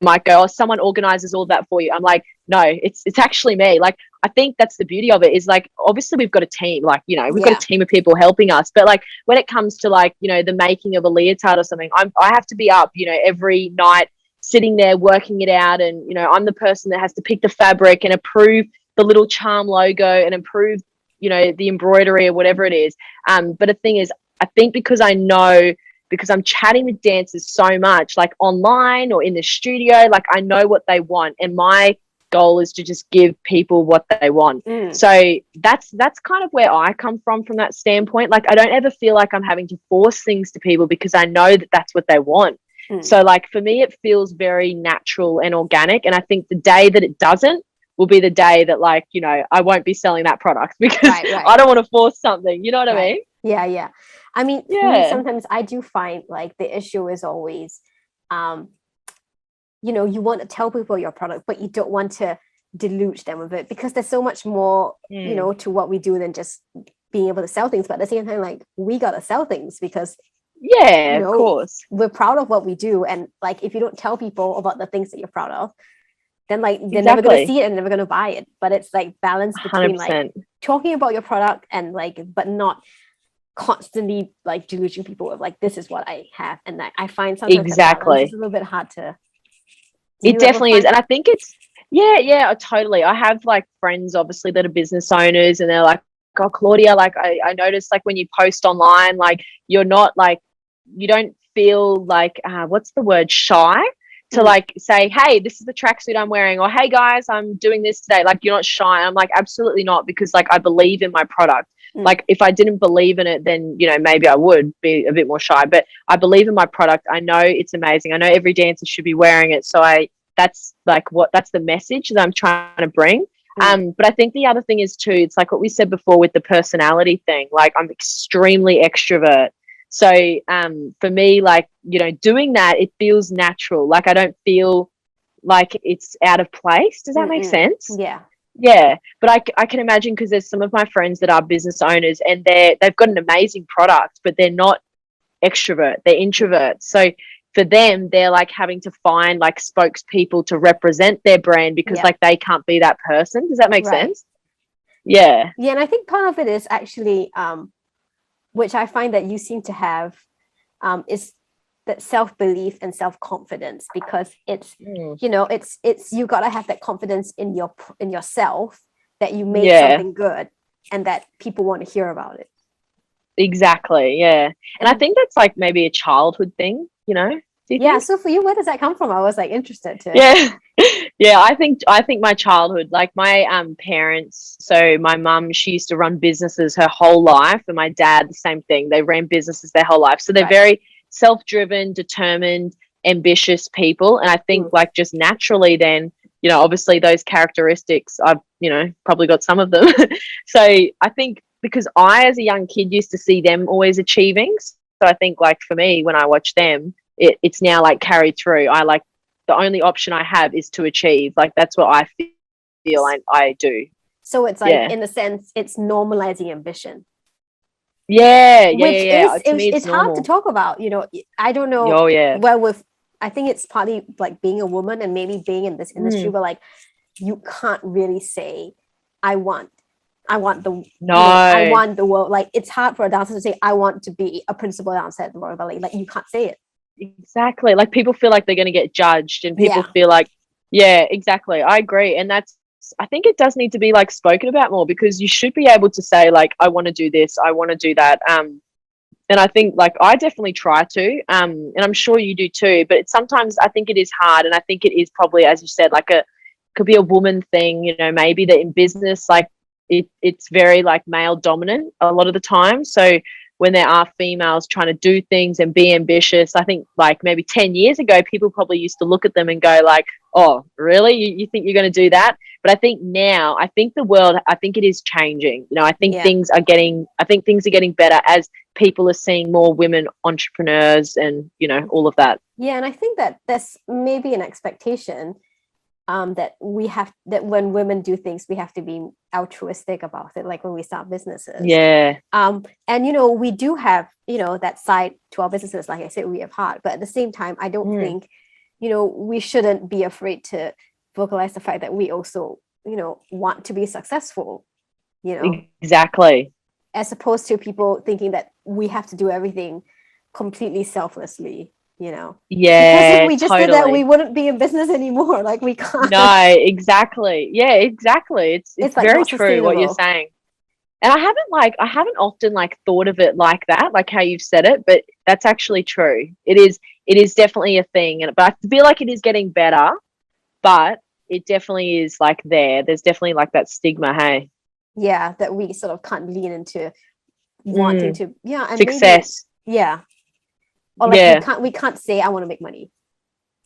might go, "Oh, someone organizes all that for you." I'm like, "No, it's actually me." Like, I think that's the beauty of it is like, obviously we've got a team, like, you know, we've got a Yeah, team of people helping us. But like when it comes to like, you know, the making of a leotard or something, I have to be up, you know, every night sitting there working it out. And, you know, I'm the person that has to pick the fabric and approve the little charm logo and approve, you know, the embroidery or whatever it is. But the thing is, I think because I know because I'm chatting with dancers so much, like online or in the studio, like I know what they want. And my goal is to just give people what they want. mm, So that's kind of where I come from that standpoint. Like I don't ever feel like I'm having to force things to people because I know that that's what they want. mm. So like for me, it feels very natural and organic. And I think the day that it doesn't will be the day that like, you know, I won't be selling that product because Right, right, I don't want to force something. You know what I right. mean? Yeah, yeah. I mean, for me, Yeah. sometimes I do find like the issue is always, um you know, you want to tell people your product, but you don't want to deluge them with it, because there's so much more, you Mm. know, to what we do than just being able to sell things. But at the same time, like, we gotta sell things because, Yeah, you of know, course. we're proud of what we do. And like, if you don't tell people about the things that you're proud of, then like they're never going to Exactly. see it and never going to buy it. But it's like balance between like 100%. talking about your product and like, but not constantly like deluging people with like, this is what I have. And like, I find sometimes that balance is Exactly. a little bit hard to. Do It you ever definitely is. find And I that? think yeah, totally. I have like friends obviously that are business owners and they're like, "Oh, Claudia, like I noticed like when you post online, like you're not like, you don't feel like, what's the word, shy to Mm, like say, hey, this is the tracksuit I'm wearing, or hey guys, I'm doing this today." Like you're not shy. I'm like, absolutely not, because like I believe in my product. mm. Like if I didn't believe in it, then, you know, maybe I would be a bit more shy, but I believe in my product. I know it's amazing. I know every dancer should be wearing it. So that's like that's the message that I'm trying to bring. Mm, But I think the other thing is too, it's like what we said before with the personality thing. Like I'm extremely extrovert. So for me, like, you know, doing that, it feels natural. Like I don't feel like it's out of place. Does that make mm. sense? Yeah, Yeah, but I can imagine because there's some of my friends that are business owners and they've got an amazing product, but they're not extrovert, they're introverts. So for them, they're like having to find like spokespeople to represent their brand because yeah, like they can't be that person. Does that make right. sense? Yeah. Yeah, and I think part of it is actually, which I find that you seem to have, is that self-belief and self-confidence, because it's, Mm. you know, it's you gotta have that confidence in yourself, that you made Yeah. something good and that people want to hear about it. Exactly. Yeah. And I And think that's like maybe a childhood thing, do you yeah, think? so for you, where does that come from? I was like interested to. Yeah. Yeah, I think my childhood, like my parents, so my mum, she used to run businesses her whole life, and my dad the same thing. They ran businesses their whole life. So they're Right. very self-driven, determined, ambitious people, and I think Mm. like just naturally then, obviously those characteristics I've, probably got some of them. So I think because I as a young kid used to see them always achieving, so I think like for me when I watch them, it's now like carried through. I like the only option I have is to achieve. Like that's what I feel I do. So it's like, Yeah. in a sense, it's normalizing ambition, Yeah. Yeah. Yeah. which Yeah. is To me, it's it's hard to normal. talk about. I don't know. Oh, yeah. Well, with I think it's partly like being a woman and maybe being in this industry, Mm. but like you can't really say, I want, I No, want the world. Like it's hard for a dancer to say, I want to be a principal dancer at the Royal Ballet. Like you can't say it. exactly. Like people feel like they're going to get judged, and people Yeah. feel like, yeah, exactly. I agree. And I think it does need to be like spoken about more because you should be able to say, like, I want to do this, I want to do that. And I think like I definitely try to, and I'm sure you do too, but sometimes I think it is hard, and I think it is probably, as you said, like could be a woman thing, maybe that in business, like it's very like male dominant a lot of the time. So when there are females trying to do things and be ambitious, I think like maybe 10 years ago, people probably used to look at them and go like, oh, really? You think you're going to do that? But I think now, I think it is changing. Yeah. I think things are getting better as people are seeing more women entrepreneurs and, all of that. Yeah. And I think that there's maybe an expectation that when women do things, we have to be altruistic about it, like when we start businesses. Yeah. And we do have that side to our businesses. Like I said, we have heart, but at the same time, I don't Mm. think we shouldn't be afraid to vocalize the fact that we also want to be successful. Exactly. As opposed to people thinking that we have to do everything completely selflessly. Because if Yeah, we just did that, we totally. wouldn't be in business anymore. Like we can't. No, exactly. Yeah, exactly. It's It's like very not true what you're sustainable. saying. And I haven't often like thought of it like that, like how you've said it, but that's actually true. It is definitely a thing, and but I feel like it is getting better, but it definitely is like there's definitely like that stigma, hey. Yeah, that we sort of can't lean into wanting Mm, to. Yeah, and maybe success. yeah, or like we Yeah. can't say I want to make money,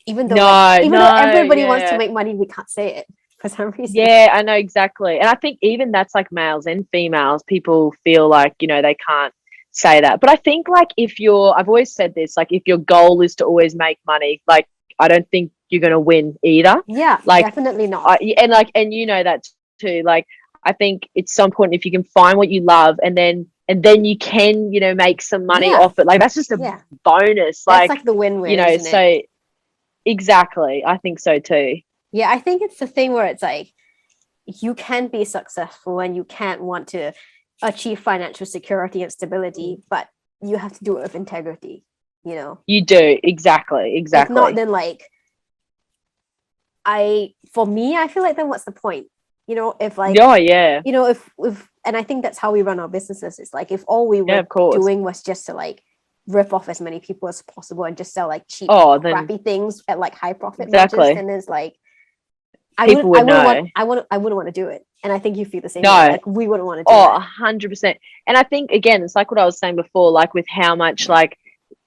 even though No, everybody wants to yeah. make money, we can't say it for some reason. Yeah, I know exactly. And I think even that's like males and females, people feel like, they can't say that. But I think like I've always said this, like if your goal is to always make money, like I don't think you're going to win either. Yeah, Like, definitely not. and that too. Like, I think it's so important if you can find what you love and then you can, make some money Yeah, off it. Like, that's just a yeah, bonus. that's Like, like the win-win, isn't it? so exactly. I think so too. Yeah, I think it's the thing where it's like you can be successful and you can't want to achieve financial security and stability, but you have to do it with integrity. You do. Exactly. If not, Exactly. then like for me, I feel like then what's the point? If like Oh, yeah. if and I think that's how we run our businesses. It's like if all we Yeah, were of course. doing was just to like rip off as many people as possible and just sell like cheap Oh, then crappy things at like high profit margins, exactly. then it's like People would know. I wouldn't want to do it. And I think you feel the same way. No. Like we wouldn't want to do Oh, it. 100%. And I think again, it's like what I was saying before, like with how much like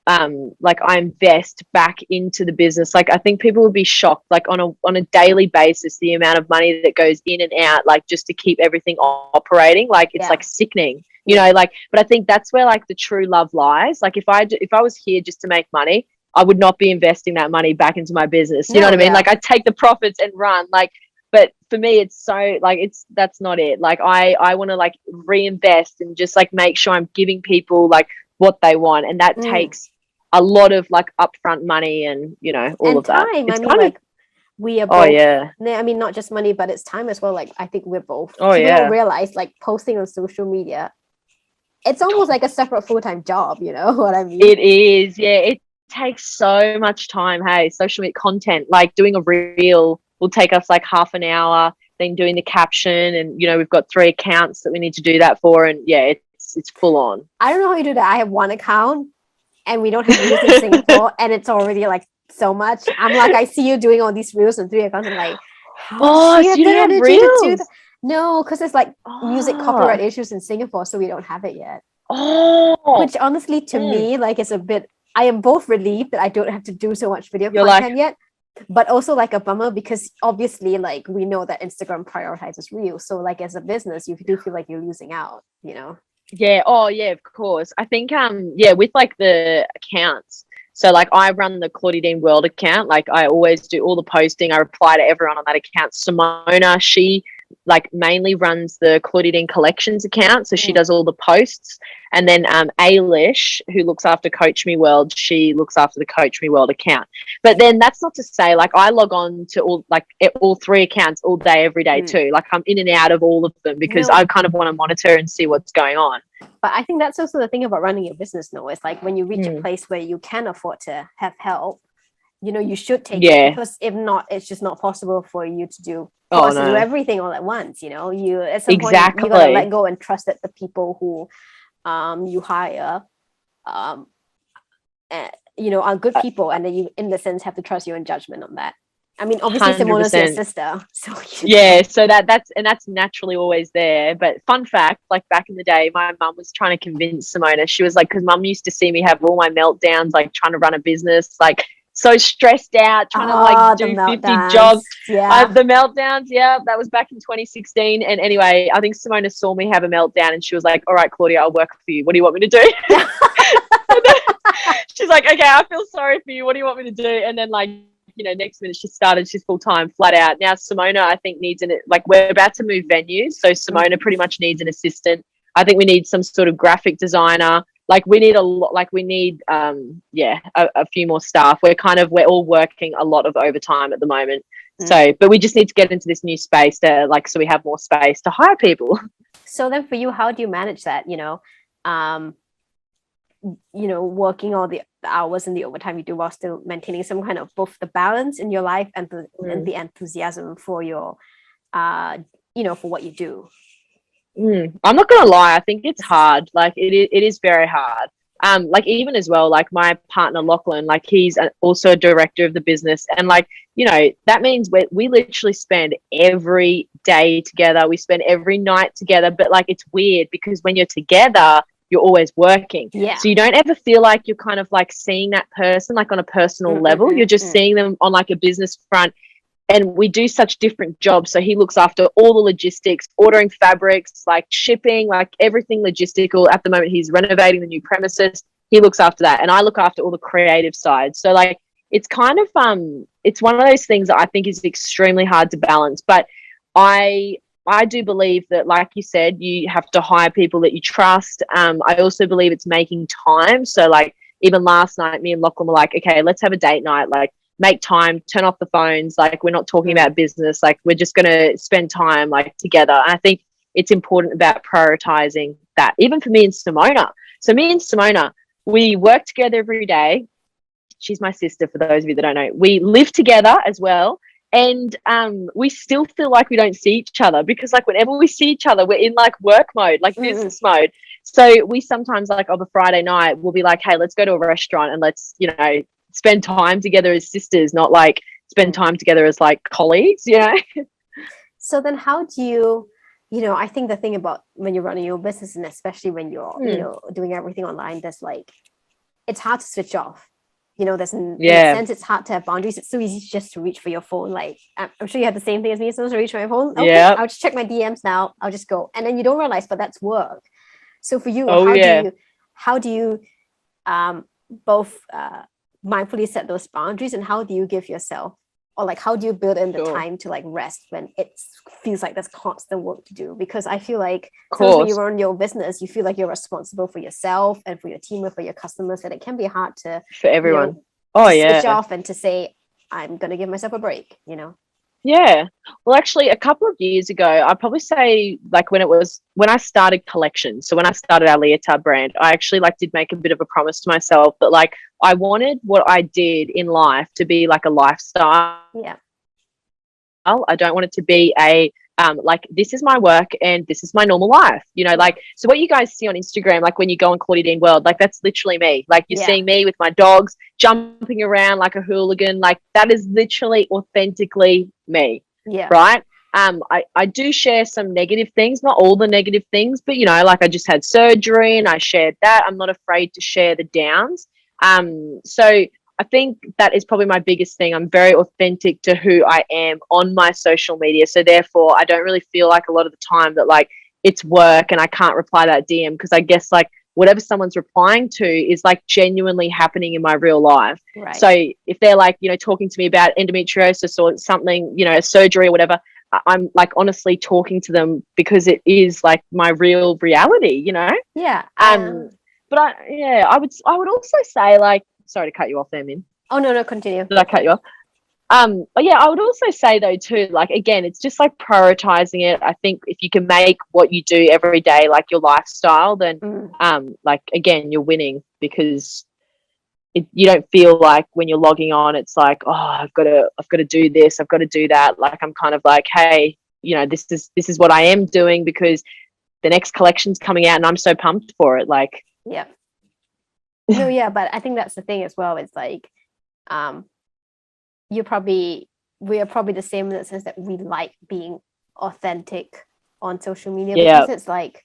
I invest back into the business. Like I think people would be shocked, like on a daily basis, the amount of money that goes in and out, like just to keep everything operating. Like it's Yeah. like sickening, Yeah. like. But I think that's where like the true love lies. Like if I was here just to make money, I would not be investing that money back into my business. You know No, what I mean? yeah. Like I take the profits and run. Like, but for me, it's so like that's not it. Like I want to like reinvest and just like make sure I'm giving people like what they want, and that Mm. takes a lot of like upfront money and all And of that. time. I It's mean, kind of like we are oh both. yeah, I mean, not just money, but it's time as well. Like I think we're both. oh People don't yeah. realize like posting on social media. It's almost like a separate full-time job. You know what I mean? It is, yeah. It takes so much time. Hey, social media content, like doing a reel will take us like half an hour. Then doing the caption, and we've got 3 accounts that we need to do that for, and yeah, it's full on. I don't know how you do that. I have one account and we don't have reels in Singapore, and it's already like so much. I'm like, I see you doing all these reels on 3 accounts. I'm like, how does she So have you the don't have energy to do that? reels? No, because it's like music Oh, copyright issues in Singapore, so we don't have it yet. oh, Which honestly, to me, like, it's a bit. I am both relieved that I don't have to do so much video you're content like, yet, but also like a bummer because obviously, like, we know that Instagram prioritizes reels. So, like, as a business, you do feel like you're losing out. You know. yeah, oh yeah, of course. I think yeah, with like the accounts. So like I run the Claudia Dean World account. Like I always do all the posting. I reply to everyone on that account. Simona, she like mainly runs the Claudia Dean Collections account. So she does all the posts. And then Ailish, who looks after Coach Me World, she looks after the Coach Me World account. But then that's not to say like I log on to all three accounts all day, every day too. Like I'm in and out of all of them because No, I kind of want to monitor and see what's going on. but I think that's also the thing about running your business. No, it's like when you reach a Mm. place where you can afford to have help, you know, you should take it, Yeah. because if not, it's just not possible for you to do Oh to do no. everything all at once. You know, you at some point you gotta let Exactly. go and trust that the people who you hire you know, are good people, and then you in the sense have to trust your own judgment on that. I mean, obviously Hundred Simona's your percent. sister, so Yeah. So that's naturally always there. But fun fact, like back in the day, my mum was trying to convince Simona. She was like, because mum used to see me have all my meltdowns, like trying to run a business, like so stressed out, trying to like the do 50 meltdowns, jobs. yeah. The meltdowns, yeah, that was back in 2016. And anyway, I think Simona saw me have a meltdown and she was like, all right, Claudia, I'll work for you. What do you want me to do? She's like, okay, I feel sorry for you. What do you want me to do? And then like, next minute she's full time, flat out. Now Simona, I think needs we're about to move venues. So Simona pretty much needs an assistant. I think we need some sort of graphic designer. Like we need a lot, like we need, a few more staff. We're all working a lot of overtime at the moment. So, but we just need to get into this new space so we have more space to hire people. So then for you, how do you manage that? Working all the hours and the overtime you do while still maintaining some kind of both the balance in your life and the enthusiasm for your for what you do. I'm not gonna lie, I think it's hard. Like it is very hard. Like even as well, like my partner Lachlan, like he's also a director of the business, and like that means we literally spend every day together. We spend every night together, but like it's weird because when you're together, you're always working. Yeah. So you don't ever feel like you're kind of like seeing that person like on a personal level. You're just seeing them on like a business front. And we do such different jobs. So he looks after all the logistics, ordering fabrics, like shipping, like everything logistical. At the moment, he's renovating the new premises. He looks after that. And I look after all the creative side. So like, it's kind of, it's one of those things that I think is extremely hard to balance. But I do believe that, like you said, you have to hire people that you trust. I also believe it's making time. So like, even last night, me and Lachlan were like, okay, let's have a date night. Like, make time, turn off the phones. Like we're not talking about business. Like we're just going to spend time like together. And I think it's important about prioritizing that, even for me and Simona. So me and Simona, we work together every day. She's my sister, for those of you that don't know. We live together as well. And we still feel like we don't see each other because like whenever we see each other, we're in like work mode, like business mode. So we sometimes like on a Friday night, we'll be like, hey, let's go to a restaurant and let's, spend time together as sisters, not like spend time together as like colleagues, So then how do you, I think the thing about when you're running your business, and especially when you're, doing everything online, there's like, it's hard to switch off. There's in a sense, it's hard to have boundaries. It's so easy just to reach for your phone. Like, I'm sure you have the same thing as me. So to reach for my phone. Okay, I'll just check my DMs now. I'll just go. And then you don't realize, but that's work. So for you, how do you both mindfully set those boundaries, and how do you give yourself, or like how do you build in the time to like rest when it feels like there's constant work to do? Because I feel like sometimes when you run your business, you feel like you're responsible for yourself and for your team and for your customers, and it can be hard to for everyone switch off and to say I'm gonna give myself a break. Yeah. Well, actually, a couple of years ago, I'd probably say like when I started collection. So when I started our leotard brand, I actually like did make a bit of a promise to myself that like I wanted what I did in life to be like a lifestyle. Yeah. I don't want it to be a like this is my work and this is my normal life, you know, like, so what you guys see on Instagram, like when you go on Claudia Dean World, like that's literally me. Like you're seeing me with my dogs jumping around like a hooligan. Like that is literally authentically me. Yeah. Right. I do share some negative things, not all the negative things, but you know, like I just had surgery and I shared that. I'm not afraid to share the downs. So I think that is probably my biggest thing. I'm very authentic to who I am on my social media. So therefore, I don't really feel like a lot of the time that like it's work and I can't reply that DM, because I guess like whatever someone's replying to is like genuinely happening in my real life. Right. So if they're like, you know, talking to me about endometriosis or something, you know, a surgery or whatever, I'm like honestly talking to them because it is like my real reality, you know? Yeah. But I would also say, like, sorry to cut you off there, Min. Oh no, continue. Did I cut you off? But yeah, I would also say though too, like again, it's just like prioritizing it. I think if you can make what you do every day like your lifestyle, then like again, you're winning, because you don't feel like when you're logging on, it's like, oh, I've got to do this, I've got to do that. Like I'm kind of like, hey, you know, this is what I am doing because the next collection's coming out and I'm so pumped for it. Like, yeah. No, yeah, but I think that's the thing as well. It's like, we are probably the same in the sense that we like being authentic on social media, because it's like,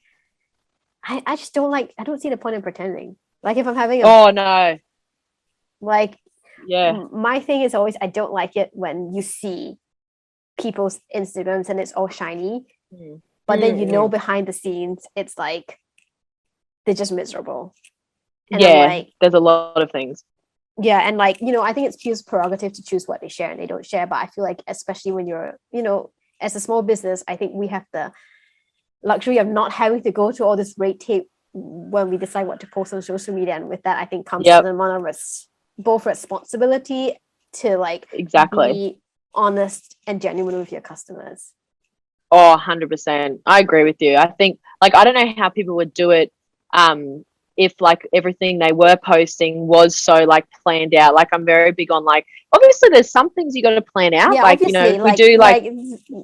I just don't like, I don't see the point in pretending. Like if I'm having my thing is always, I don't like it when you see people's Instagrams and it's all shiny, but then you know behind the scenes it's like they're just miserable. And I'm like, there's a lot of things. Yeah, and like, you know, I think it's people's prerogative to choose what they share and they don't share. But I feel like, especially when you're, you know, as a small business, I think we have the luxury of not having to go through all this red tape when we decide what to post on social media. And with that, I think comes an amount of both responsibility to like be honest and genuine with your customers. Oh, 100%. I agree with you. I think, like, I don't know how people would do it if like everything they were posting was so like planned out. Like I'm very big on, like, obviously there's some things you got to plan out. Yeah, like, you know, like, we do like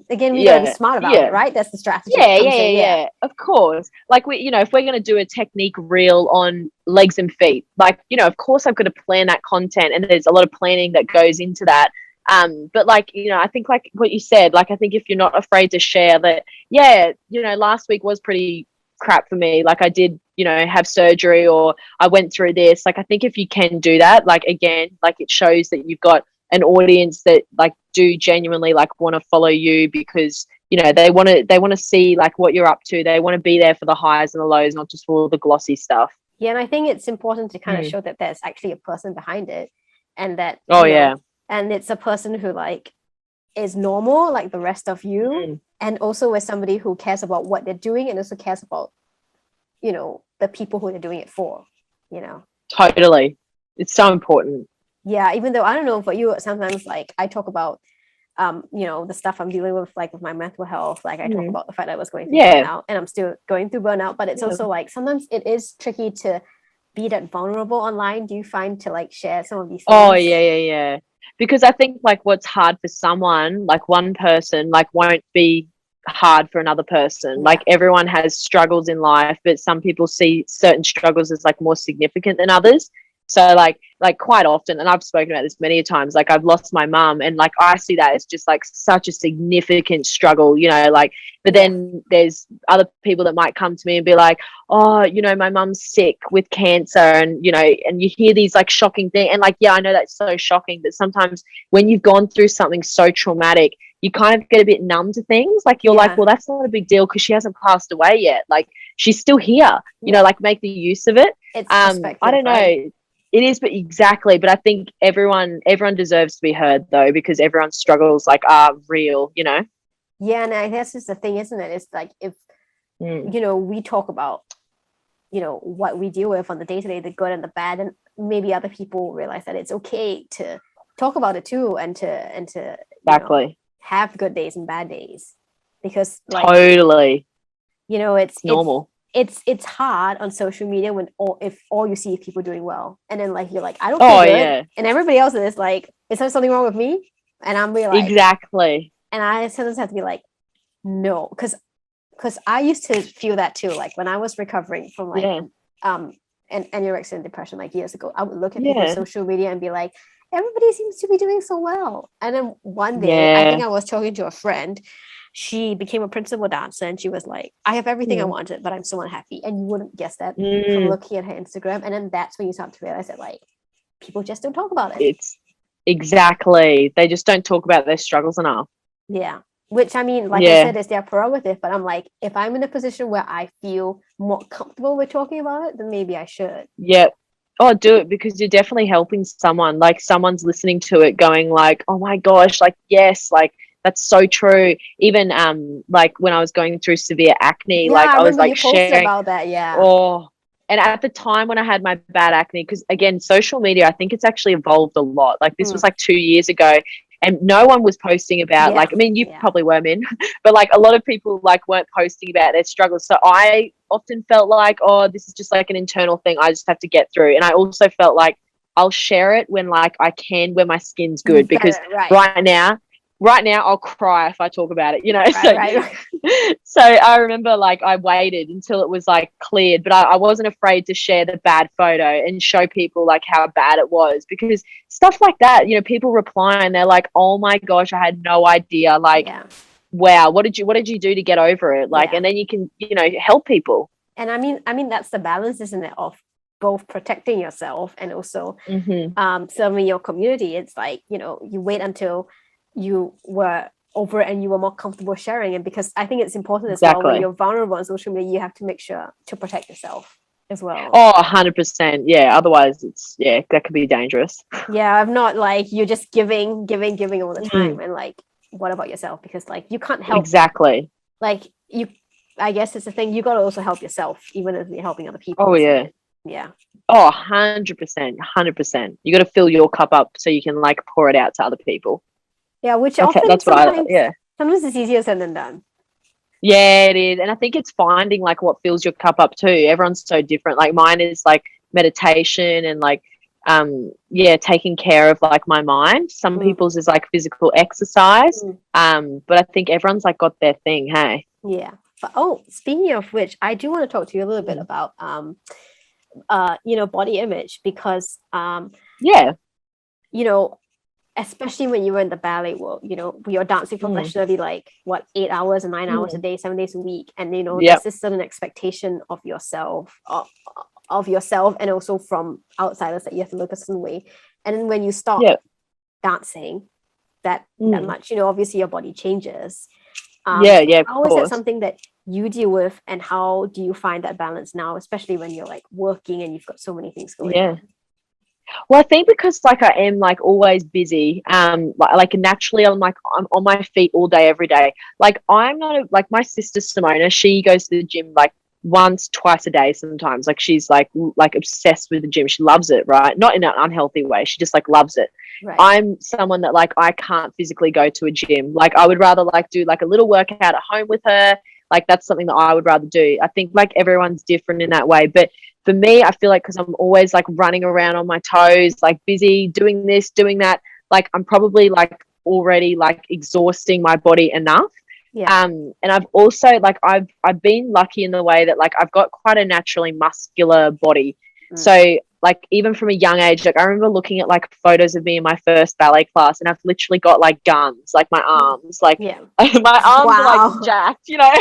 again, we gotta be smart about it, right? That's the strategy. Yeah, of course. Like we, you know, if we're going to do a technique reel on legs and feet, like, you know, of course I've got to plan that content, and there's a lot of planning that goes into that. But like, you know, I think like what you said, like, I think if you're not afraid to share that, you know, last week was pretty crap for me. Like I did, you know, have surgery, or I went through this. Like I think if you can do that, like again, like it shows that you've got an audience that like do genuinely like want to follow you, because you know they want to see like what you're up to. They want to be there for the highs and the lows, not just for all the glossy stuff. Yeah, and I think it's important to kind of show that there's actually a person behind it, and that and it's a person who like is normal like the rest of you, and also is somebody who cares about what they're doing and also cares about, you know, the people who they're doing it for, you know. Totally. It's so important. Yeah, even though I don't know, for you, sometimes like I talk about you know, the stuff I'm dealing with, like with my mental health. Like I talk about the fact that I was going through burnout, and I'm still going through burnout, but it's also like sometimes it is tricky to be that vulnerable online. Do you find to like share some of these things? Oh yeah. Because I think like what's hard for someone, like one person, like won't be hard for another person. Like everyone has struggles in life, but some people see certain struggles as like more significant than others. So like quite often, and I've spoken about this many times, like I've lost my mum, and like I see that as just like such a significant struggle, you know, like, but then there's other people that might come to me and be like, oh, you know, my mum's sick with cancer, and you know, and you hear these like shocking things, and like, yeah, I know that's so shocking, but sometimes when you've gone through something so traumatic, you kind of get a bit numb to things. Like you're like, well, that's not a big deal because she hasn't passed away yet. Like she's still here, you know, like make the use of it. It's I don't know. right? It is, but exactly. But I think everyone deserves to be heard though, because everyone's struggles like are real, you know? Yeah, and I guess it's the thing, isn't it? It's like if you know, we talk about, you know, what we deal with on the day-to-day, the good and the bad, and maybe other people realize that it's okay to talk about it too, and to exactly, you know, have good days and bad days, because like totally, you know, it's normal. It's hard on social media when if all you see is people doing well, and then like you're like, I don't feel good, and everybody else is like, is there something wrong with me? And I'm really like, exactly. And I sometimes have to be like, No, because I used to feel that too. Like when I was recovering from like Yeah. an anorexia and depression like years ago, I would look at people's Yeah. social media and be like, everybody seems to be doing so well. And then one day, I think Yeah. I was talking to a friend. She became a principal dancer and she was like, I have everything I Mm. wanted, but I'm so unhappy. And you wouldn't guess that from Mm. looking at her Instagram. And then that's when you start to realize that like people just don't talk about it. It's exactly. They just don't talk about their struggles enough. Yeah. Which I mean, like I Yeah. said, is their prerogative, but I'm like, if I'm in a position where I feel more comfortable with talking about it, then maybe I should. Yeah. Oh, do it, because you're definitely helping someone. Like someone's listening to it going like, oh my gosh, like yes, like that's so true. Even like when I was going through severe acne, Yeah, like I I was remember you like posted sharing, about that. Yeah. oh, and at the time when I had my bad acne, because again, social media, I think it's actually evolved a lot. Like this Mm, was like 2 years ago, and no one was posting about, yeah. like, I mean, you Yeah. probably were, Min, but like a lot of people like weren't posting about their struggles. So I often felt like, oh, this is just like an internal thing I just have to get through. And I also felt like I'll share it when like I can, when my skin's good, because Right. right now, right now I'll cry if I talk about it, you know. Right. So Right. so I remember like I waited until it was like cleared, but I wasn't afraid to share the bad photo and show people like how bad it was, because stuff like that, you know, people reply and they're like, oh my gosh, I had no idea. Like, Yeah. wow, what did you do to get over it? Like, Yeah. and then you can, you know, help people. And I mean that's the balance, isn't it, of both protecting yourself and also Mm-hmm. serving your community. It's like, you wait until you were over it and you were more comfortable sharing it, because I think it's important as well when Exactly. you're vulnerable on social media, you have to make sure to protect yourself as well. Oh, 100%. Yeah. Otherwise, it's, yeah, that could be dangerous. Yeah, I'm not like you're just giving all the time Mm, and like what about yourself, because like you can't help, exactly. like you I guess it's the thing, you got to also help yourself even if you're helping other people, Oh, isn't yeah. it? Yeah. Oh, 100%. 100%. You got to fill your cup up so you can like pour it out to other people. Yeah, which That's often that's what I, sometimes yeah. sometimes it's easier said than done. Yeah, it is. And I think it's finding like what fills your cup up too. Everyone's so different. Like mine is like meditation and like yeah, taking care of like my mind. Some Mm, people's is like physical exercise. mm, But I think everyone's like got their thing, hey. yeah. But oh, speaking of which, I do want to talk to you a little bit Mm. about body image, because Yeah. you know especially when you were in the ballet world, you're dancing Mm. professionally, like what, 8 hours and 9 hours a Mm. day, 7 days a week. And, there's Yep. this certain expectation of yourself, of yourself, and also from outsiders, that you have to look a certain way. And then when you stop Yep. dancing that Mm. much, obviously your body changes. Yeah, yeah, of How is that course. something that you deal with, and how do you find that balance now, especially when you're like working and you've got so many things going Yeah. on? Well, I think because like I am like always busy, like naturally I'm on my feet all day, every day. Like I'm not like my sister Simona, she goes to the gym like once, twice a day sometimes. Like she's like obsessed with the gym. She loves it, right? Not in an unhealthy way. She just like loves it. Right. I'm someone that like I can't physically go to a gym. Like I would rather like do like a little workout at home with her. Like that's something that I would rather do. I think like everyone's different in that way, but for me, I feel like because I'm always like running around on my toes, like busy doing this, doing that, like I'm probably like already like exhausting my body enough. Yeah. And I've also like I've been lucky in the way that like I've got quite a naturally muscular body. Mm. So like even from a young age, like I remember looking at like photos of me in my first ballet class, and I've literally got like guns, like my arms, like Yeah. my arms are like Wow. jacked, you know.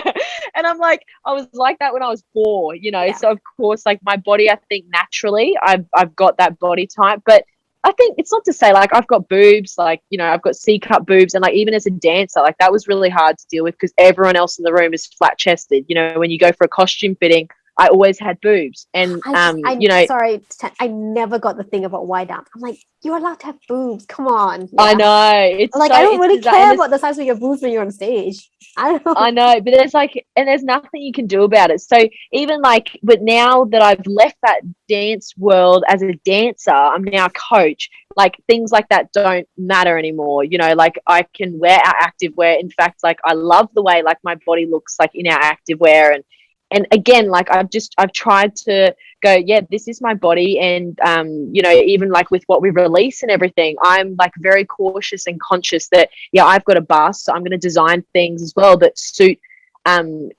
And I'm like, I was like that when I was 4, you know. Yeah. So of course, like my body, I think naturally, I've got that body type, but I think it's not to say like I've got boobs, like, you know, I've got C cup boobs. And like even as a dancer, like that was really hard to deal with because everyone else in the room is flat chested. You know, when you go for a costume fitting, I always had boobs. And, I you know, sorry, I never got the thing about why dance. I'm like, you're allowed to have boobs. Come on. I Yeah. know it's Like, so, I don't it's really bizarre. And care there's, about the size of your boobs when you're on stage. I don't know. I know, but there's like, and there's nothing you can do about it. So even like, but now that I've left that dance world as a dancer, I'm now a coach. Like things like that don't matter anymore. You know, like I can wear our active wear. In fact, like I love the way like my body looks like in our active wear, and and again, like I've tried to go, yeah, this is my body. And you know, even like with what we release and everything, I'm like very cautious and conscious that, yeah, I've got a bust, so I'm going to design things as well that suit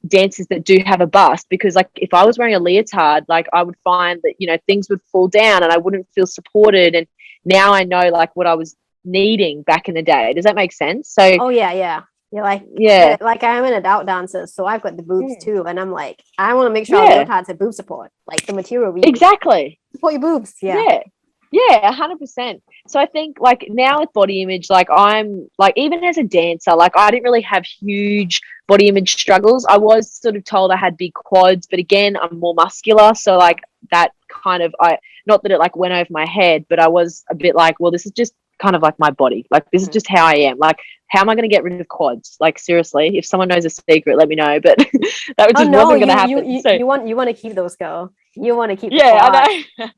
dancers that do have a bust, because like if I was wearing a leotard, like I would find that, you know, things would fall down and I wouldn't feel supported. And now I know like what I was needing back in the day. Does that make sense? So Oh yeah, yeah. You're yeah. like I'm an adult dancer, so I've got the boobs Mm. too, and I'm like, I want to make sure our Yeah, leotards have boob support, like the material we use. exactly. Support your boobs, yeah. Yeah. Yeah, 100%. So I think like now with body image, like I'm like, even as a dancer, like I didn't really have huge body image struggles. I was sort of told I had big quads, but again, I'm more muscular. So like that kind of, I, not that it like went over my head, but I was a bit like, well, this is just kind of like my body. Like this is just how I am. Like, how am I going to get rid of quads? Like seriously, if someone knows a secret, let me know. But that Oh just no, wasn't going to happen. So you want to keep those, girl. You want to keep the yeah, quads. I know.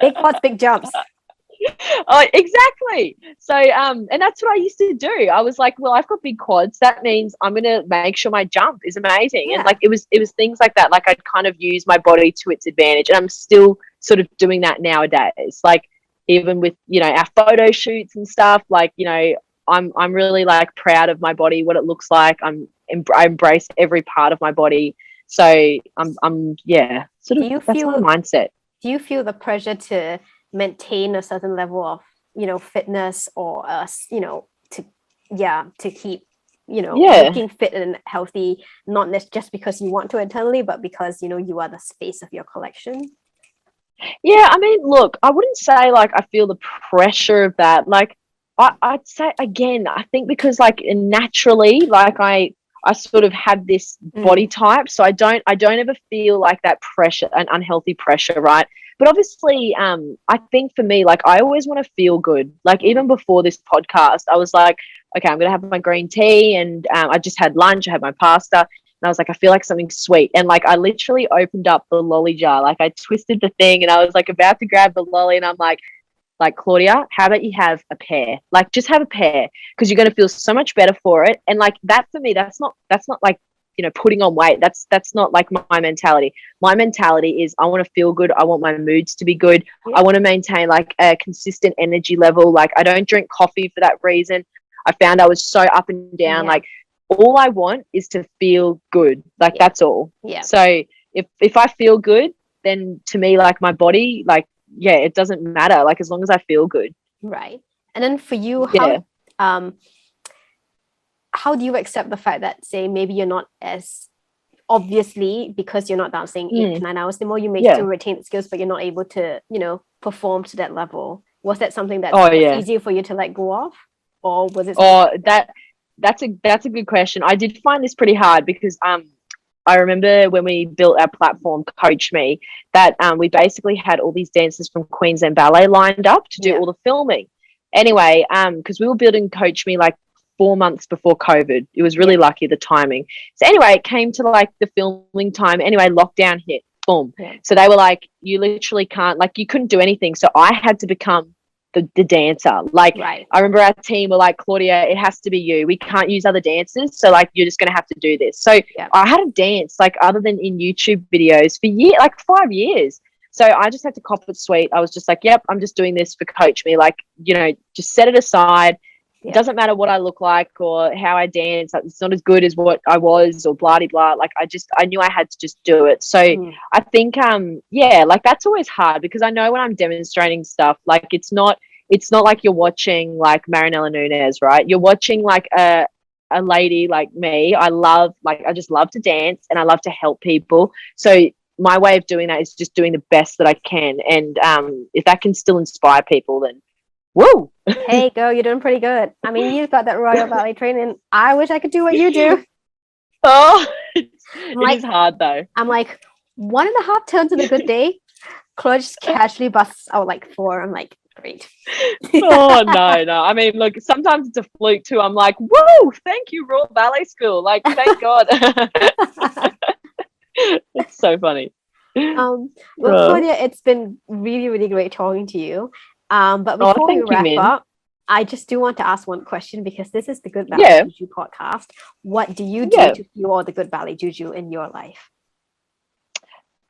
Big quads, big jumps. Oh, exactly. So, and that's what I used to do. I was like, well, I've got big quads. That means I'm gonna make sure my jump is amazing. And Yeah. like it was things like that. Like I'd kind of use my body to its advantage, and I'm still sort of doing that nowadays. Like even with, you know, our photo shoots and stuff. Like, you know, I'm really like proud of my body, what it looks like. I embrace every part of my body. So I'm yeah, sort Do of you that's my feel mindset. do you feel the pressure to maintain a certain level of, fitness, or to, yeah, to keep, Yeah. looking fit and healthy, not just because you want to internally, but because you are the space of your collection? Yeah, I mean, look, I wouldn't say like I feel the pressure of that. Like, I'd say again, I think because like naturally, like I sort of have this body Mm. type, so I don't ever feel like that pressure, an unhealthy pressure, right? But obviously, I think for me, like I always want to feel good. Like Mm. even before this podcast, I was like, okay, I'm gonna have my green tea, and I just had lunch. I had my pasta, and I was like, I feel like something sweet. And like, I literally opened up the lolly jar. Like, I twisted the thing and I was like about to grab the lolly. And I'm like, Claudia, how about you have a pear? Like, just have a pear, because you're going to feel so much better for it. And like, that for me, that's not like, you know, putting on weight. That's not like my mentality. My mentality is I want to feel good. I want my moods to be good. I Yeah. want to maintain like a consistent energy level. Like, I don't drink coffee for that reason. I found I was so up and down. Yeah. Like, all I want is to feel good. Like Yeah. that's all. Yeah. So if I feel good, then to me, like my body, like yeah, it doesn't matter. Like as long as I feel good. Right. And then for you, Yeah. um how do you accept the fact that, say, maybe you're not as obviously, because you're not dancing 8 to 9 hours anymore, you may still Yeah. retain the skills, but you're not able to, perform to that level? Was that something that Oh was yeah. easier for you to let go of, or was it something Oh, like that? that's a good question. I did find this pretty hard because I remember when we built our platform, Coach Me, that we basically had all these dancers from Queensland Ballet lined up to do Yeah. all the filming. Anyway, because we were building Coach Me like 4 months before COVID. It was Yeah. really lucky, the timing. So anyway, it came to like the filming time. Anyway, lockdown hit. Boom. Yeah. So they were like, you literally can't, like, you couldn't do anything. So I had to become the dancer. Like, Right. I remember our team were like, Claudia, it has to be you. We can't use other dancers. So like, you're just going to have to do this. So Yeah. I had to dance like other than in YouTube videos for like 5 years. So I just had to cop it sweet. I was just like, yep, I'm just doing this for Coach Me. Like, you know, just set it aside. It Yeah. doesn't matter what I look like or how I dance. Like, it's not as good as what I was or blah, blah, blah. Like, I knew I had to just do it. So I think, yeah, like that's always hard because I know when I'm demonstrating stuff, like it's not like you're watching like Marinella Nunes, right? You're watching like a lady like me. I just love to dance and I love to help people. So my way of doing that is just doing the best that I can. And if that can still inspire people, then woo. Hey, girl, you're doing pretty good. I mean, you've got that Royal Ballet training. I wish I could do what you do. Oh, I'm it like, is hard though. I'm like 1.5 turns in a good day. Claude just casually busts out like 4. I'm like, great. Oh no, no. I mean, look, sometimes it's a fluke too. I'm like, whoa, thank you, Royal Ballet School. Like, thank God. It's so funny. Well, Uh, Claudia, it's been really, really great talking to you. But oh, before we thank you, wrap Min. up, I just do want to ask one question, because this is the Good Ballet Yeah, Juju podcast. What do you do yeah. to fuel the good ballet juju in your life?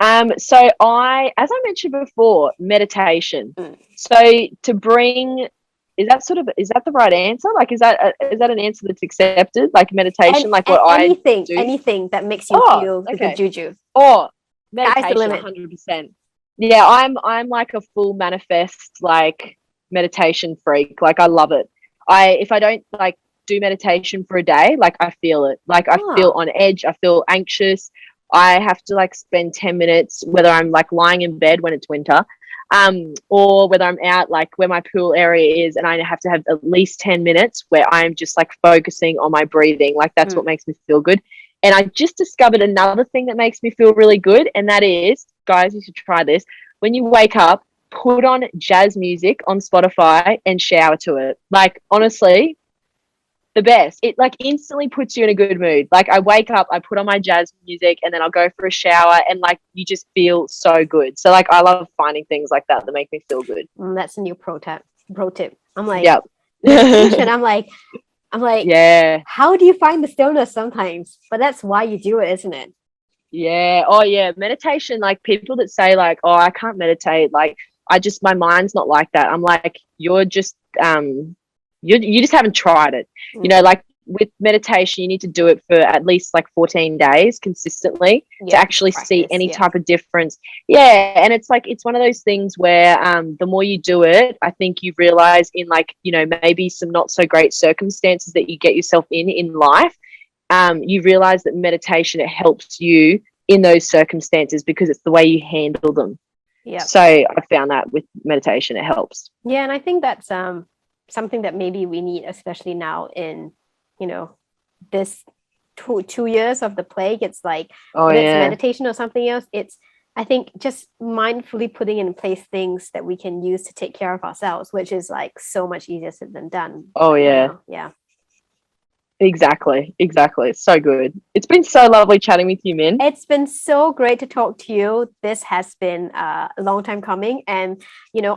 So as I mentioned before, meditation. Mm. So to bring, is that the right answer? Like, is that an answer that's accepted? Like And, meditation, like and what I anything, do? anything that makes you Oh, feel the good okay. juju. Or Sky's the meditation, limit. 100%. Yeah, I'm like a full manifest like meditation freak. Like I love it. If I don't like do meditation for a day, like I feel it. Like I feel Oh, on edge. I feel anxious. I have to like spend 10 minutes, whether I'm like lying in bed when it's winter, or whether I'm out like where my pool area is, and I have to have at least 10 minutes where I'm just like focusing on my breathing. Like that's what mm. makes me feel good. And I just discovered another thing that makes me feel really good. And that is, guys, you should try this. When you wake up, put on jazz music on Spotify and shower to it. Like, honestly, the best. It like instantly puts you in a good mood. Like, I wake up, I put on my jazz music, and then I'll go for a shower, and like, you just feel so good. So, like, I love finding things like that that make me feel good. That's a new pro tip. Pro tip. I'm like, Yep. meditation. I'm like, Yeah. how do you find the stillness sometimes? But that's why you do it, isn't it? Yeah. Oh, yeah. Meditation, like people that say, like, oh, I can't meditate, like, my mind's not like that. I'm like, you're just, you just haven't tried it. You know, Mm. like with meditation, you need to do it for at least like 14 days consistently to Yeah, actually see practice. any Yeah. type of difference. Yeah. And it's like, it's one of those things where the more you do it, I think you realize in like, you know, maybe some not so great circumstances that you get yourself in life, you realize that meditation, it helps you in those circumstances because it's the way you handle them. Yeah. So I found that with meditation, it helps. Yeah, and I think that's something that maybe we need, especially now in, you know, this 2 years of the plague. It's like Oh, whether it's yeah. meditation or something else, it's I think just mindfully putting in place things that we can use to take care of ourselves, which is like so much easier said than done. Oh, But, yeah. yeah. Exactly. Exactly. It's so good. It's been so lovely chatting with you, Min. It's been so great to talk to you. This has been a long time coming, and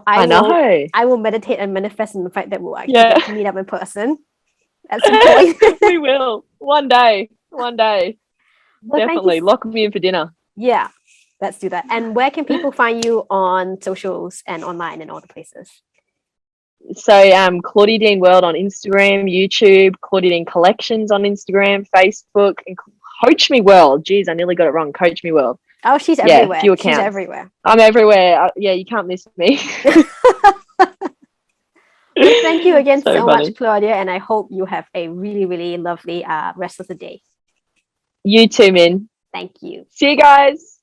I know. I will meditate and manifest in the fact that we'll actually Yeah. get to meet up in person at some point. We will. One day. One day. Well, thank you. Definitely. Lock me in for dinner. Yeah, let's do that. And where can people find you on socials and online and all the places? So Claudia Dean World on Instagram, YouTube, Claudia Dean Collections on Instagram, Facebook, and Coach Me World. Geez, I nearly got it wrong. Coach Me World. Oh, she's Yeah, everywhere. few She's accounts. everywhere. I'm everywhere. Yeah, you can't miss me. Well, thank you again So so funny. much, Claudia, and I hope you have a really, really lovely rest of the day. You too, Min. Thank you. See you guys.